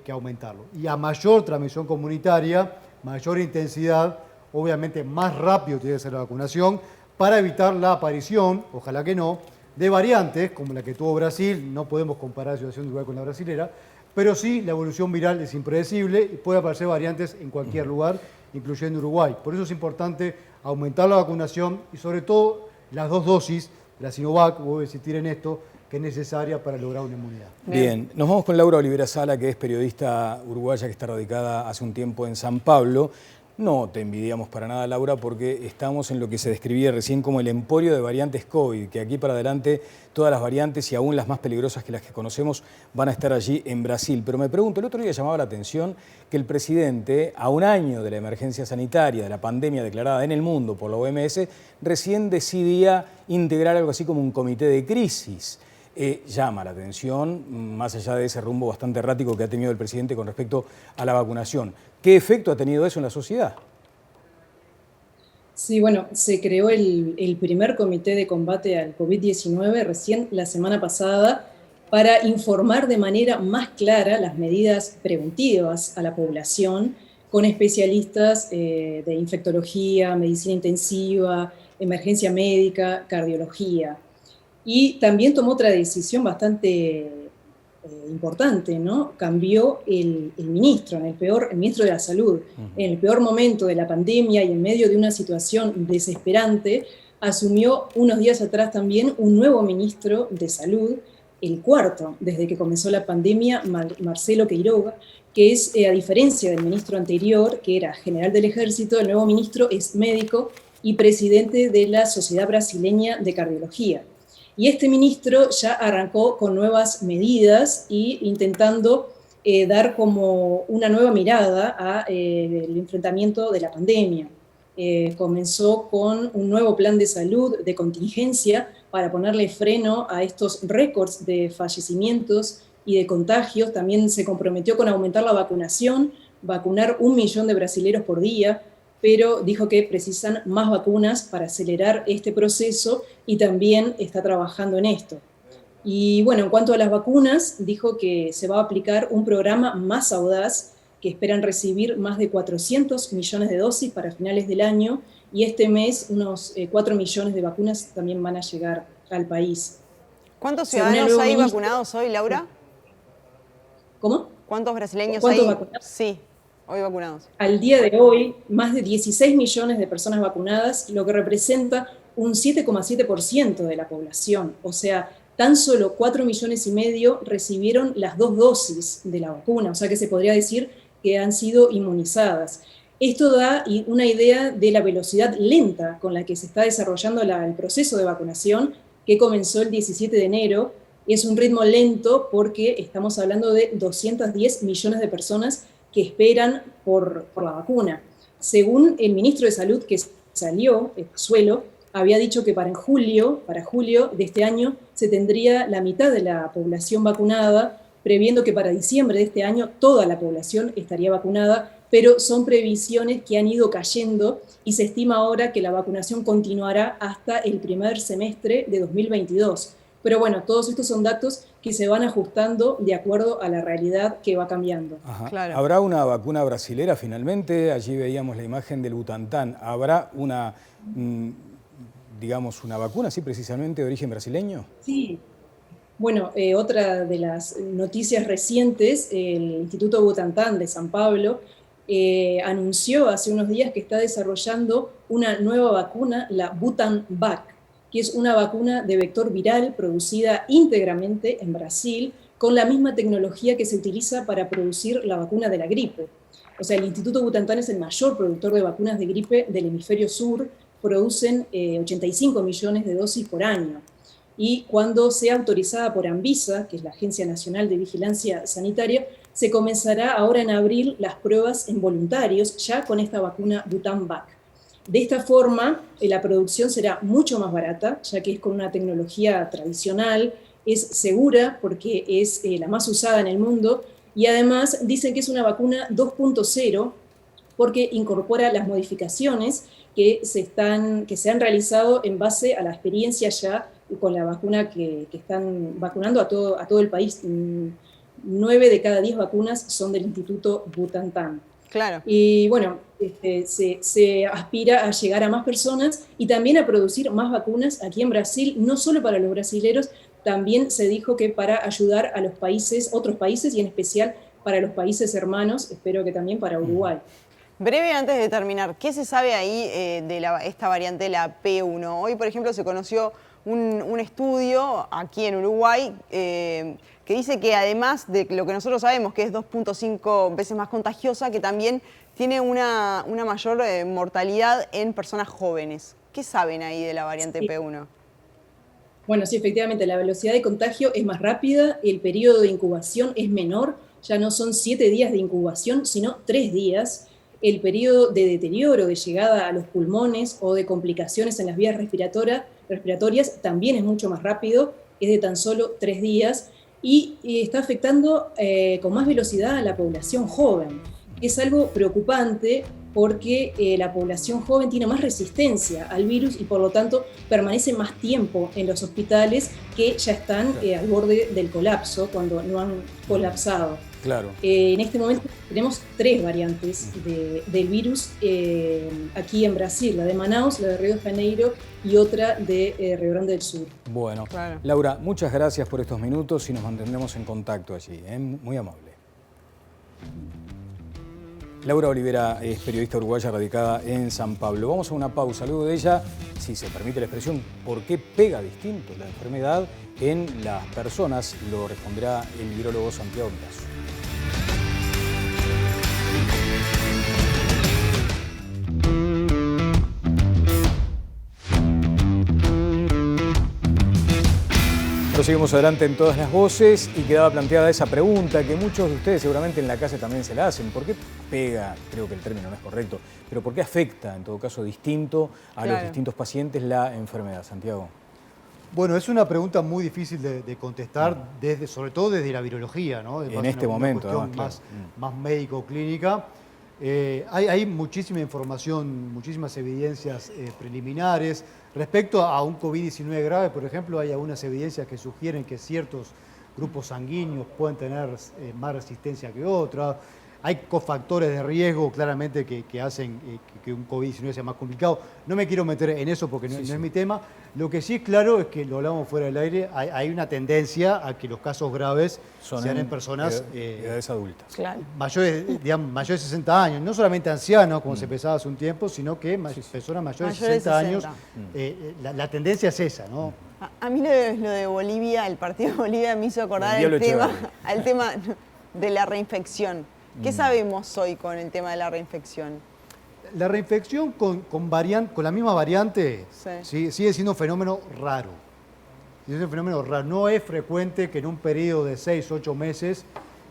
aumentarlo. Y a mayor transmisión comunitaria, mayor intensidad, obviamente más rápido tiene que ser la vacunación, para evitar la aparición, ojalá que no, de variantes como la que tuvo Brasil. No podemos comparar la situación de Uruguay con la brasilera, pero sí la evolución viral es impredecible y puede aparecer variantes en cualquier lugar, incluyendo Uruguay. Por eso es importante aumentar la vacunación y sobre todo las 2 dosis de la Sinovac, voy a insistir en esto, que es necesaria para lograr una inmunidad. Bien, nos vamos con Laura Olivera Sala, que es periodista uruguaya que está radicada hace un tiempo en San Pablo. No te envidiamos para nada, Laura, porque estamos en lo que se describía recién como el emporio de variantes COVID, que aquí para adelante todas las variantes y aún las más peligrosas que las que conocemos van a estar allí en Brasil. Pero me pregunto, el otro día llamaba la atención que el presidente, a un año de la emergencia sanitaria, de la pandemia declarada en el mundo por la OMS, recién decidía integrar algo así como un comité de crisis. Llama la atención, más allá de ese rumbo bastante errático que ha tenido el presidente con respecto a la vacunación. ¿Qué efecto ha tenido eso en la sociedad? Sí, bueno, se creó el primer comité de combate al COVID-19 recién la semana pasada para informar de manera más clara las medidas preventivas a la población, con especialistas de infectología, medicina intensiva, emergencia médica, cardiología. Y también tomó otra decisión bastante importante, ¿no? Cambió el ministro, el ministro de la Salud. En el peor momento de la pandemia y en medio de una situación desesperante, asumió unos días atrás también un nuevo ministro de Salud, el cuarto, desde que comenzó la pandemia, Marcelo Queiroga, que es, a diferencia del ministro anterior, que era general del Ejército, el nuevo ministro es médico y presidente de la Sociedad Brasileña de Cardiología. Y este ministro ya arrancó con nuevas medidas y intentando dar como una nueva mirada al enfrentamiento de la pandemia. Comenzó con un nuevo plan de salud de contingencia para ponerle freno a estos récords de fallecimientos y de contagios. También se comprometió con aumentar la vacunación, vacunar 1 millón de brasileros por día, pero dijo que precisan más vacunas para acelerar este proceso y también está trabajando en esto. Y bueno, en cuanto a las vacunas, dijo que se va a aplicar un programa más audaz, que esperan recibir más de 400 millones de dosis para finales del año, y este mes unos 4 millones de vacunas también van a llegar al país. ¿Cuántos ciudadanos hay vacunados hoy, Laura? ¿Cómo? ¿Cuántos brasileños hay? Vacunados? Sí, hoy vacunados. Al día de hoy, más de 16 millones de personas vacunadas, lo que representa un 7,7% de la población. O sea, tan solo 4,5 millones recibieron las 2 dosis de la vacuna, o sea que se podría decir que han sido inmunizadas. Esto da una idea de la velocidad lenta con la que se está desarrollando el proceso de vacunación, que comenzó el 17 de enero. Es un ritmo lento porque estamos hablando de 210 millones de personas que esperan por la vacuna. Según el ministro de Salud que salió, Pazuello, había dicho que para julio de este año se tendría la mitad de la población vacunada, previendo que para diciembre de este año toda la población estaría vacunada, pero son previsiones que han ido cayendo y se estima ahora que la vacunación continuará hasta el primer semestre de 2022. Pero bueno, todos estos son datos que se van ajustando de acuerdo a la realidad que va cambiando. Claro. ¿Habrá una vacuna brasilera finalmente? Allí veíamos la imagen del Butantan. ¿Habrá una, digamos, una vacuna así precisamente de origen brasileño? Sí. Bueno, otra de las noticias recientes, el Instituto Butantan de San Pablo anunció hace unos días que está desarrollando una nueva vacuna, la Butanvac, que es una vacuna de vector viral producida íntegramente en Brasil con la misma tecnología que se utiliza para producir la vacuna de la gripe. O sea, el Instituto Butantan es el mayor productor de vacunas de gripe del hemisferio sur, producen 85 millones de dosis por año. Y cuando sea autorizada por Anvisa, que es la Agencia Nacional de Vigilancia Sanitaria, se comenzará ahora en abril las pruebas en voluntarios ya con esta vacuna Butanvac. De esta forma, la producción será mucho más barata, ya que es con una tecnología tradicional, es segura porque es la más usada en el mundo, y además dicen que es una vacuna 2.0 porque incorpora las modificaciones que se han realizado en base a la experiencia ya con la vacuna que están vacunando a todo el país. 9 de cada 10 vacunas son del Instituto Butantan. Claro. Y bueno, se aspira a llegar a más personas y también a producir más vacunas aquí en Brasil, no solo para los brasileros, también se dijo que para ayudar a los países, otros países y en especial para los países hermanos, espero que también para Uruguay. Breve antes de terminar, ¿qué se sabe ahí de esta variante, la P1? Hoy, por ejemplo, se conoció un estudio aquí en Uruguay que dice que además de lo que nosotros sabemos, que es 2.5 veces más contagiosa, que también tiene una mayor mortalidad en personas jóvenes. ¿Qué saben ahí de la variante P1? Bueno, sí, efectivamente, la velocidad de contagio es más rápida, el periodo de incubación es menor, ya no son 7 días de incubación, sino 3 días. El periodo de deterioro, de llegada a los pulmones o de complicaciones en las vías respiratorias también es mucho más rápido, es de tan solo 3 días y está afectando con más velocidad a la población joven. Es algo preocupante porque la población joven tiene más resistencia al virus y por lo tanto permanece más tiempo en los hospitales que ya están al borde del colapso, cuando no han colapsado. Claro. En este momento tenemos 3 variantes del virus aquí en Brasil, la de Manaus, la de Río de Janeiro y otra de Río Grande del Sur. Bueno, claro. Laura, muchas gracias por estos minutos y nos mantendremos en contacto allí, muy amable. Laura Olivera es periodista uruguaya radicada en San Pablo. Vamos a una pausa. Luego de ella, si se permite la expresión, ¿por qué pega distinto la enfermedad en las personas? Lo responderá el virólogo Santiago Milazzo. Seguimos adelante en Todas las Voces y quedaba planteada esa pregunta que muchos de ustedes seguramente en la calle también se la hacen. ¿Por qué pega? Creo que el término no es correcto, pero ¿por qué afecta en todo caso distinto a los distintos pacientes la enfermedad? Santiago. Bueno, es una pregunta muy difícil de contestar, sobre todo desde la virología, ¿no? En este momento, además, más médico-clínica. Hay muchísima información, muchísimas evidencias preliminares. Respecto a un COVID-19 grave, por ejemplo, hay algunas evidencias que sugieren que ciertos grupos sanguíneos pueden tener más resistencia que otras. Hay cofactores de riesgo claramente que hacen que un COVID-19 sea más complicado. No me quiero meter en eso porque no es mi tema. Lo que sí es claro es que, lo hablamos fuera del aire, hay una tendencia a que los casos graves sean en personas edades adultas. Claro. Mayores de 60 años. No solamente ancianos, como se pensaba hace un tiempo, sino que personas mayores de 60 años. La tendencia es esa, ¿no? A mí lo de Bolivia, el partido de Bolivia me hizo acordar al tema de la reinfección. ¿Qué sabemos hoy con el tema de la reinfección? La reinfección con la misma variante sigue siendo un fenómeno raro. No es frecuente que en un periodo de 6 o 8 meses,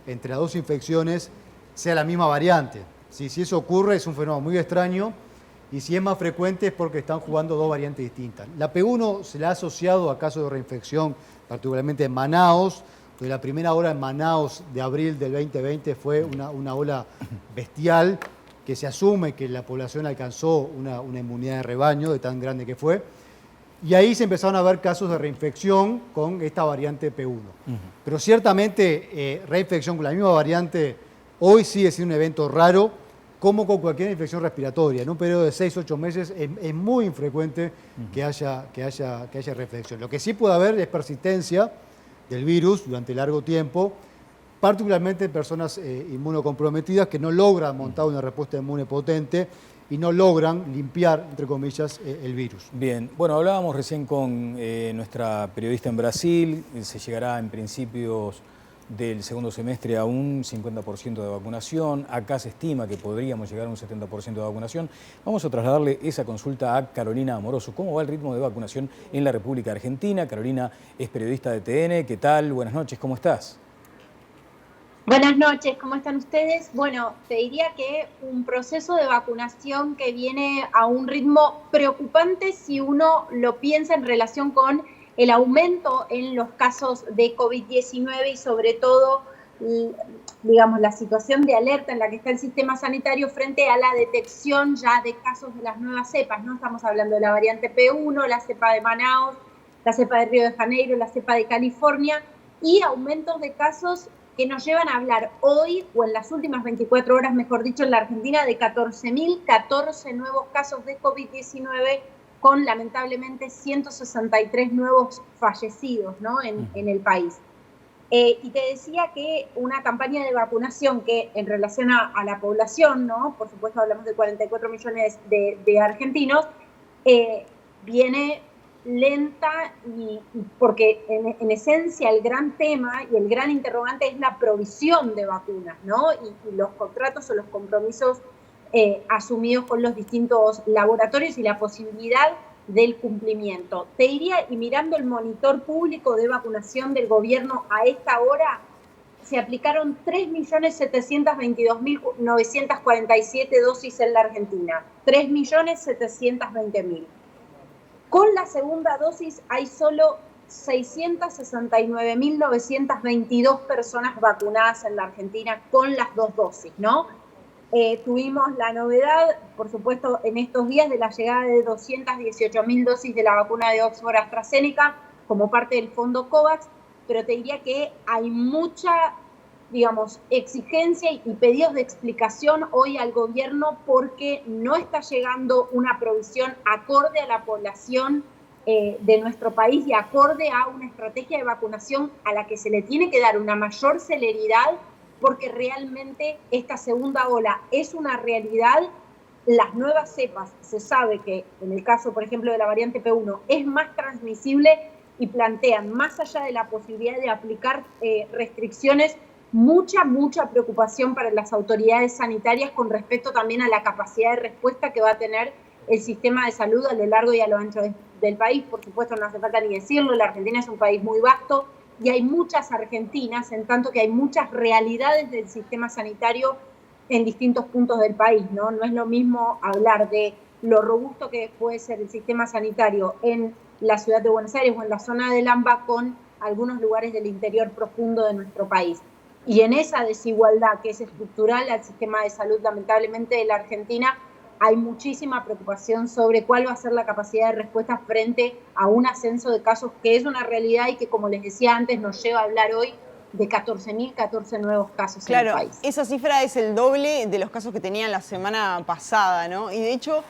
entre las 2 infecciones, sea la misma variante. Si eso ocurre, es un fenómeno muy extraño, y si es más frecuente es porque están jugando 2 variantes distintas. La P1 se la ha asociado a casos de reinfección, particularmente en Manaus. De la primera ola en Manaus de abril del 2020 fue una ola bestial, que se asume que la población alcanzó una inmunidad de rebaño de tan grande que fue. Y ahí se empezaron a ver casos de reinfección con esta variante P1. Pero ciertamente reinfección con la misma variante hoy sigue siendo un evento raro, como con cualquier infección respiratoria. En un periodo de 6-8 meses es muy infrecuente que haya reinfección. Lo que sí puede haber es persistencia del virus durante largo tiempo, particularmente en personas inmunocomprometidas que no logran montar una respuesta inmune potente y no logran limpiar, entre comillas, el virus. Bien, bueno, hablábamos recién con nuestra periodista en Brasil, se llegará en principios del segundo semestre a un 50% de vacunación, acá se estima que podríamos llegar a un 70% de vacunación. Vamos a trasladarle esa consulta a Carolina Amoroso. ¿Cómo va el ritmo de vacunación en la República Argentina? Carolina es periodista de TN, ¿qué tal? Buenas noches, ¿cómo estás? Buenas noches, ¿cómo están ustedes? Bueno, te diría que un proceso de vacunación que viene a un ritmo preocupante si uno lo piensa en relación con el aumento en los casos de COVID-19 y sobre todo, digamos, la situación de alerta en la que está el sistema sanitario frente a la detección ya de casos de las nuevas cepas, ¿no? Estamos hablando de la variante P1, la cepa de Manaus, la cepa de Río de Janeiro, la cepa de California y aumentos de casos que nos llevan a hablar hoy, o en las últimas 24 horas, mejor dicho, en la Argentina, de 14.014 nuevos casos de COVID-19, con lamentablemente 163 nuevos fallecidos, ¿no? en el país. Y te decía que una campaña de vacunación que en relación a la población, ¿no? Por supuesto hablamos de 44 millones de argentinos, viene lenta y porque en esencia el gran tema y el gran interrogante es la provisión de vacunas, ¿no? Y los contratos o los compromisos asumidos con los distintos laboratorios y la posibilidad del cumplimiento. Te diría, y mirando el monitor público de vacunación del gobierno a esta hora, se aplicaron 3.722.947 dosis en la Argentina, 3.720.000. Con la segunda dosis hay solo 669.922 personas vacunadas en la Argentina con las dos dosis, ¿no? Tuvimos la novedad, por supuesto, en estos días de la llegada de 218.000 dosis de la vacuna de Oxford AstraZeneca como parte del fondo COVAX, pero te diría que hay mucha, digamos, exigencia y pedidos de explicación hoy al gobierno porque no está llegando una provisión acorde a la población de nuestro país y acorde a una estrategia de vacunación a la que se le tiene que dar una mayor celeridad porque realmente esta segunda ola es una realidad. Las nuevas cepas, se sabe que en el caso, por ejemplo, de la variante P1, es más transmisible y plantean, más allá de la posibilidad de aplicar restricciones, mucha preocupación para las autoridades sanitarias con respecto también a la capacidad de respuesta que va a tener el sistema de salud a lo largo y a lo ancho del país. Por supuesto, no hace falta ni decirlo, la Argentina es un país muy vasto y hay muchas argentinas, en tanto que hay muchas realidades del sistema sanitario en distintos puntos del país, ¿no? No es lo mismo hablar de lo robusto que puede ser el sistema sanitario en la ciudad de Buenos Aires o en la zona del AMBA con algunos lugares del interior profundo de nuestro país. Y en esa desigualdad que es estructural al sistema de salud, lamentablemente, de la Argentina, hay muchísima preocupación sobre cuál va a ser la capacidad de respuesta frente a un ascenso de casos que es una realidad y que, como les decía antes, nos lleva a hablar hoy de 14.014 nuevos casos en el país. Claro, esa cifra es el doble de los casos que tenían la semana pasada, ¿no? Y de hecho,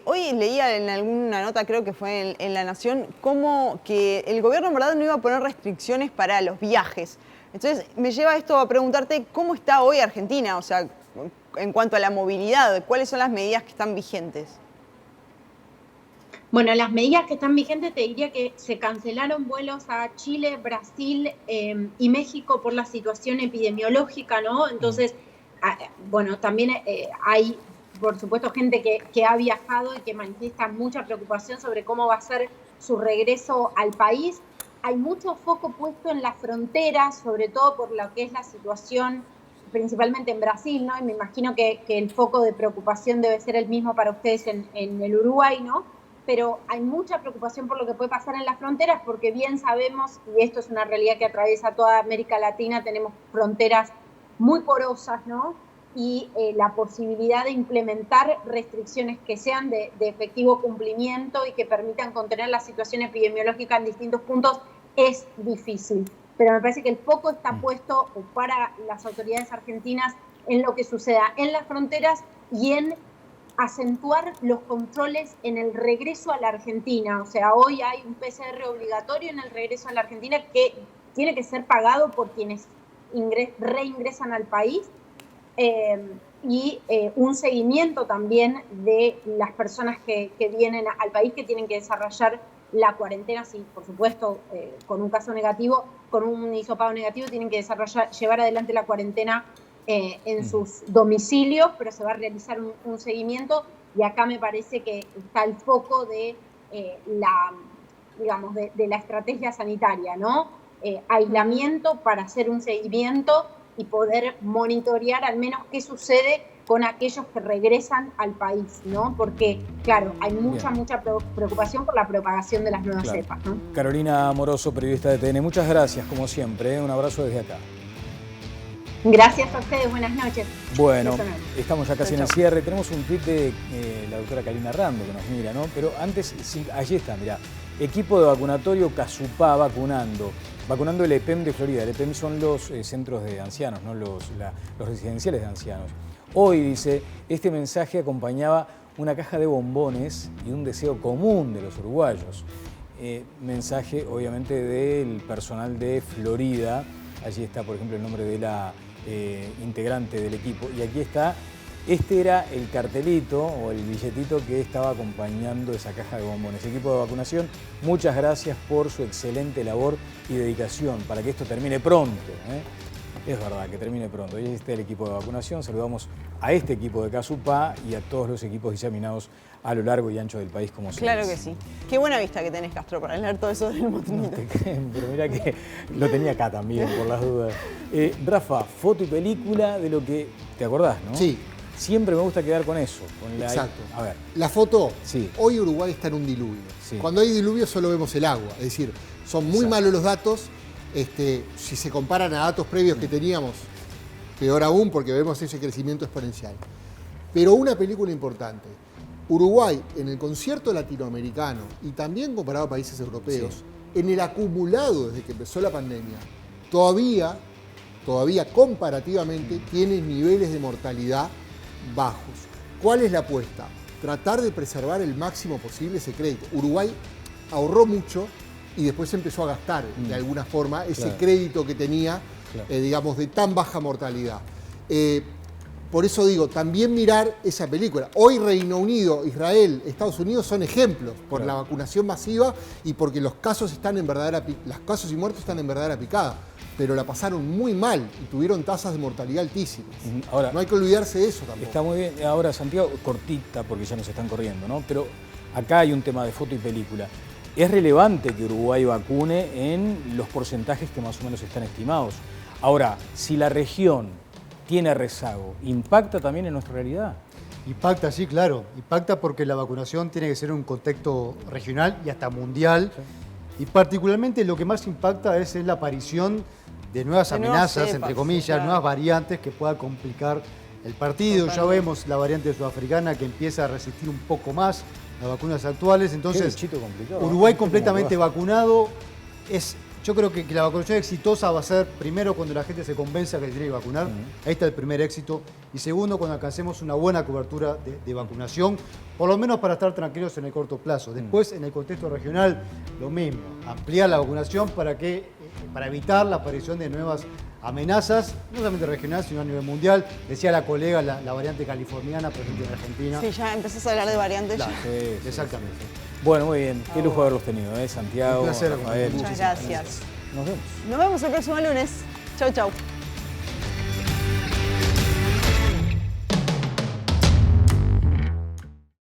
hoy leía en alguna nota, creo que fue en La Nación, como que el gobierno en verdad no iba a poner restricciones para los viajes. Entonces me lleva esto a preguntarte cómo está hoy Argentina, o sea, en cuanto a la movilidad, ¿cuáles son las medidas que están vigentes? Bueno, las medidas que están vigentes, te diría que se cancelaron vuelos a Chile, Brasil y México por la situación epidemiológica, ¿no? Entonces, bueno, también hay, por supuesto, gente que ha viajado y que manifiesta mucha preocupación sobre cómo va a ser su regreso al país. Hay mucho foco puesto en la frontera, sobre todo por lo que es la situación principalmente en Brasil, ¿no? Y me imagino que el foco de preocupación debe ser el mismo para ustedes en el Uruguay, ¿no? Pero hay mucha preocupación por lo que puede pasar en las fronteras porque bien sabemos, y esto es una realidad que atraviesa toda América Latina, tenemos fronteras muy porosas, ¿no? y la posibilidad de implementar restricciones que sean de efectivo cumplimiento y que permitan contener la situación epidemiológica en distintos puntos es difícil. Pero me parece que el foco está puesto para las autoridades argentinas en lo que suceda en las fronteras y en acentuar los controles en el regreso a la Argentina. O sea, hoy hay un PCR obligatorio en el regreso a la Argentina que tiene que ser pagado por quienes reingresan al país y un seguimiento también de las personas que vienen al país, que tienen que desarrollar la cuarentena, sí, por supuesto, con un caso negativo, con un hisopado negativo, tienen que llevar adelante la cuarentena en sus domicilios, pero se va a realizar un seguimiento, y acá me parece que está el foco de la estrategia sanitaria, ¿no? Aislamiento para hacer un seguimiento y poder monitorear al menos qué sucede con aquellos que regresan al país, ¿no? Porque, claro, hay mucha preocupación por la propagación de las nuevas cepas, ¿no? Carolina Moroso, periodista de TN, muchas gracias, como siempre, un abrazo desde acá. Gracias a ustedes, buenas noches. Bueno, estamos ya casi en el cierre. Tenemos un tweet de la doctora Karina Rando que nos mira, ¿no? Pero antes, allí está, mirá. Equipo de vacunatorio Casupá vacunando el EPEM de Florida. El EPEM son los centros de ancianos, ¿no? Los residenciales de ancianos. Hoy, dice, este mensaje acompañaba una caja de bombones y un deseo común de los uruguayos. Mensaje, obviamente, del personal de Florida. Allí está, por ejemplo, el nombre de la integrante del equipo. Y aquí está, este era el cartelito o el billetito que estaba acompañando esa caja de bombones. Equipo de vacunación, muchas gracias por su excelente labor y dedicación para que esto termine pronto, ¿eh? Es verdad, que termine pronto. Y este es el equipo de vacunación. Saludamos a este equipo de Casupá y a todos los equipos diseminados a lo largo y ancho del país, como se Claro dice. que sí. Qué buena vista que tenés, Castro, para leer todo eso del montonito. Pero mira que lo tenía acá también, por las dudas. Rafa, foto y película de lo que... ¿Te acordás, no? Sí. Siempre me gusta quedar con eso. Con Exacto. A ver. La foto, sí. Hoy Uruguay está en un diluvio. Sí. Cuando hay diluvio solo vemos el agua. Es decir, son muy malos los datos. Si se comparan a datos previos que teníamos, peor aún, porque vemos ese crecimiento exponencial. Pero una película importante. Uruguay, en el concierto latinoamericano y también comparado a países europeos, en el acumulado desde que empezó la pandemia, todavía comparativamente tiene niveles de mortalidad bajos. ¿Cuál es la apuesta? Tratar de preservar el máximo posible ese crédito. Uruguay ahorró mucho y después empezó a gastar de alguna forma ese crédito que tenía, digamos, de tan baja mortalidad. Por eso digo, también mirar esa película. Hoy Reino Unido, Israel, Estados Unidos son ejemplos por la vacunación masiva y porque los casos los casos y muertos están en verdadera picada. Pero la pasaron muy mal y tuvieron tasas de mortalidad altísimas. Ahora, no hay que olvidarse de eso tampoco. Está muy bien. Ahora, Santiago, cortita, porque ya nos están corriendo, ¿no? Pero acá hay un tema de foto y película. Es relevante que Uruguay vacune en los porcentajes que más o menos están estimados. Ahora, si la región tiene rezago, ¿impacta también en nuestra realidad? Impacta, sí, claro. Impacta porque la vacunación tiene que ser en un contexto regional y hasta mundial. Sí. Y particularmente lo que más impacta es la aparición de nuevas amenazas, entre comillas, nuevas variantes que puedan complicar el partido. Totalmente. Ya vemos la variante sudafricana que empieza a resistir un poco más las vacunas actuales. Entonces, Uruguay completamente vacunado. Yo creo que la vacunación exitosa va a ser, primero, cuando la gente se convenza que se tiene que vacunar. Ahí está el primer éxito. Y segundo, cuando alcancemos una buena cobertura de vacunación, por lo menos para estar tranquilos en el corto plazo. Después, en el contexto regional, lo mismo. Ampliar la vacunación para evitar la aparición de nuevas amenazas, no solamente regional, sino a nivel mundial. Decía la colega, la variante californiana presente en Argentina. Sí, ya empezás a hablar de variantes. Claro, sí, exactamente. Bueno, muy bien. Qué lujo haberlos tenido, Santiago, Un placer, Rafael. muchas gracias. Nos vemos. Nos vemos el próximo lunes. Chau, chau.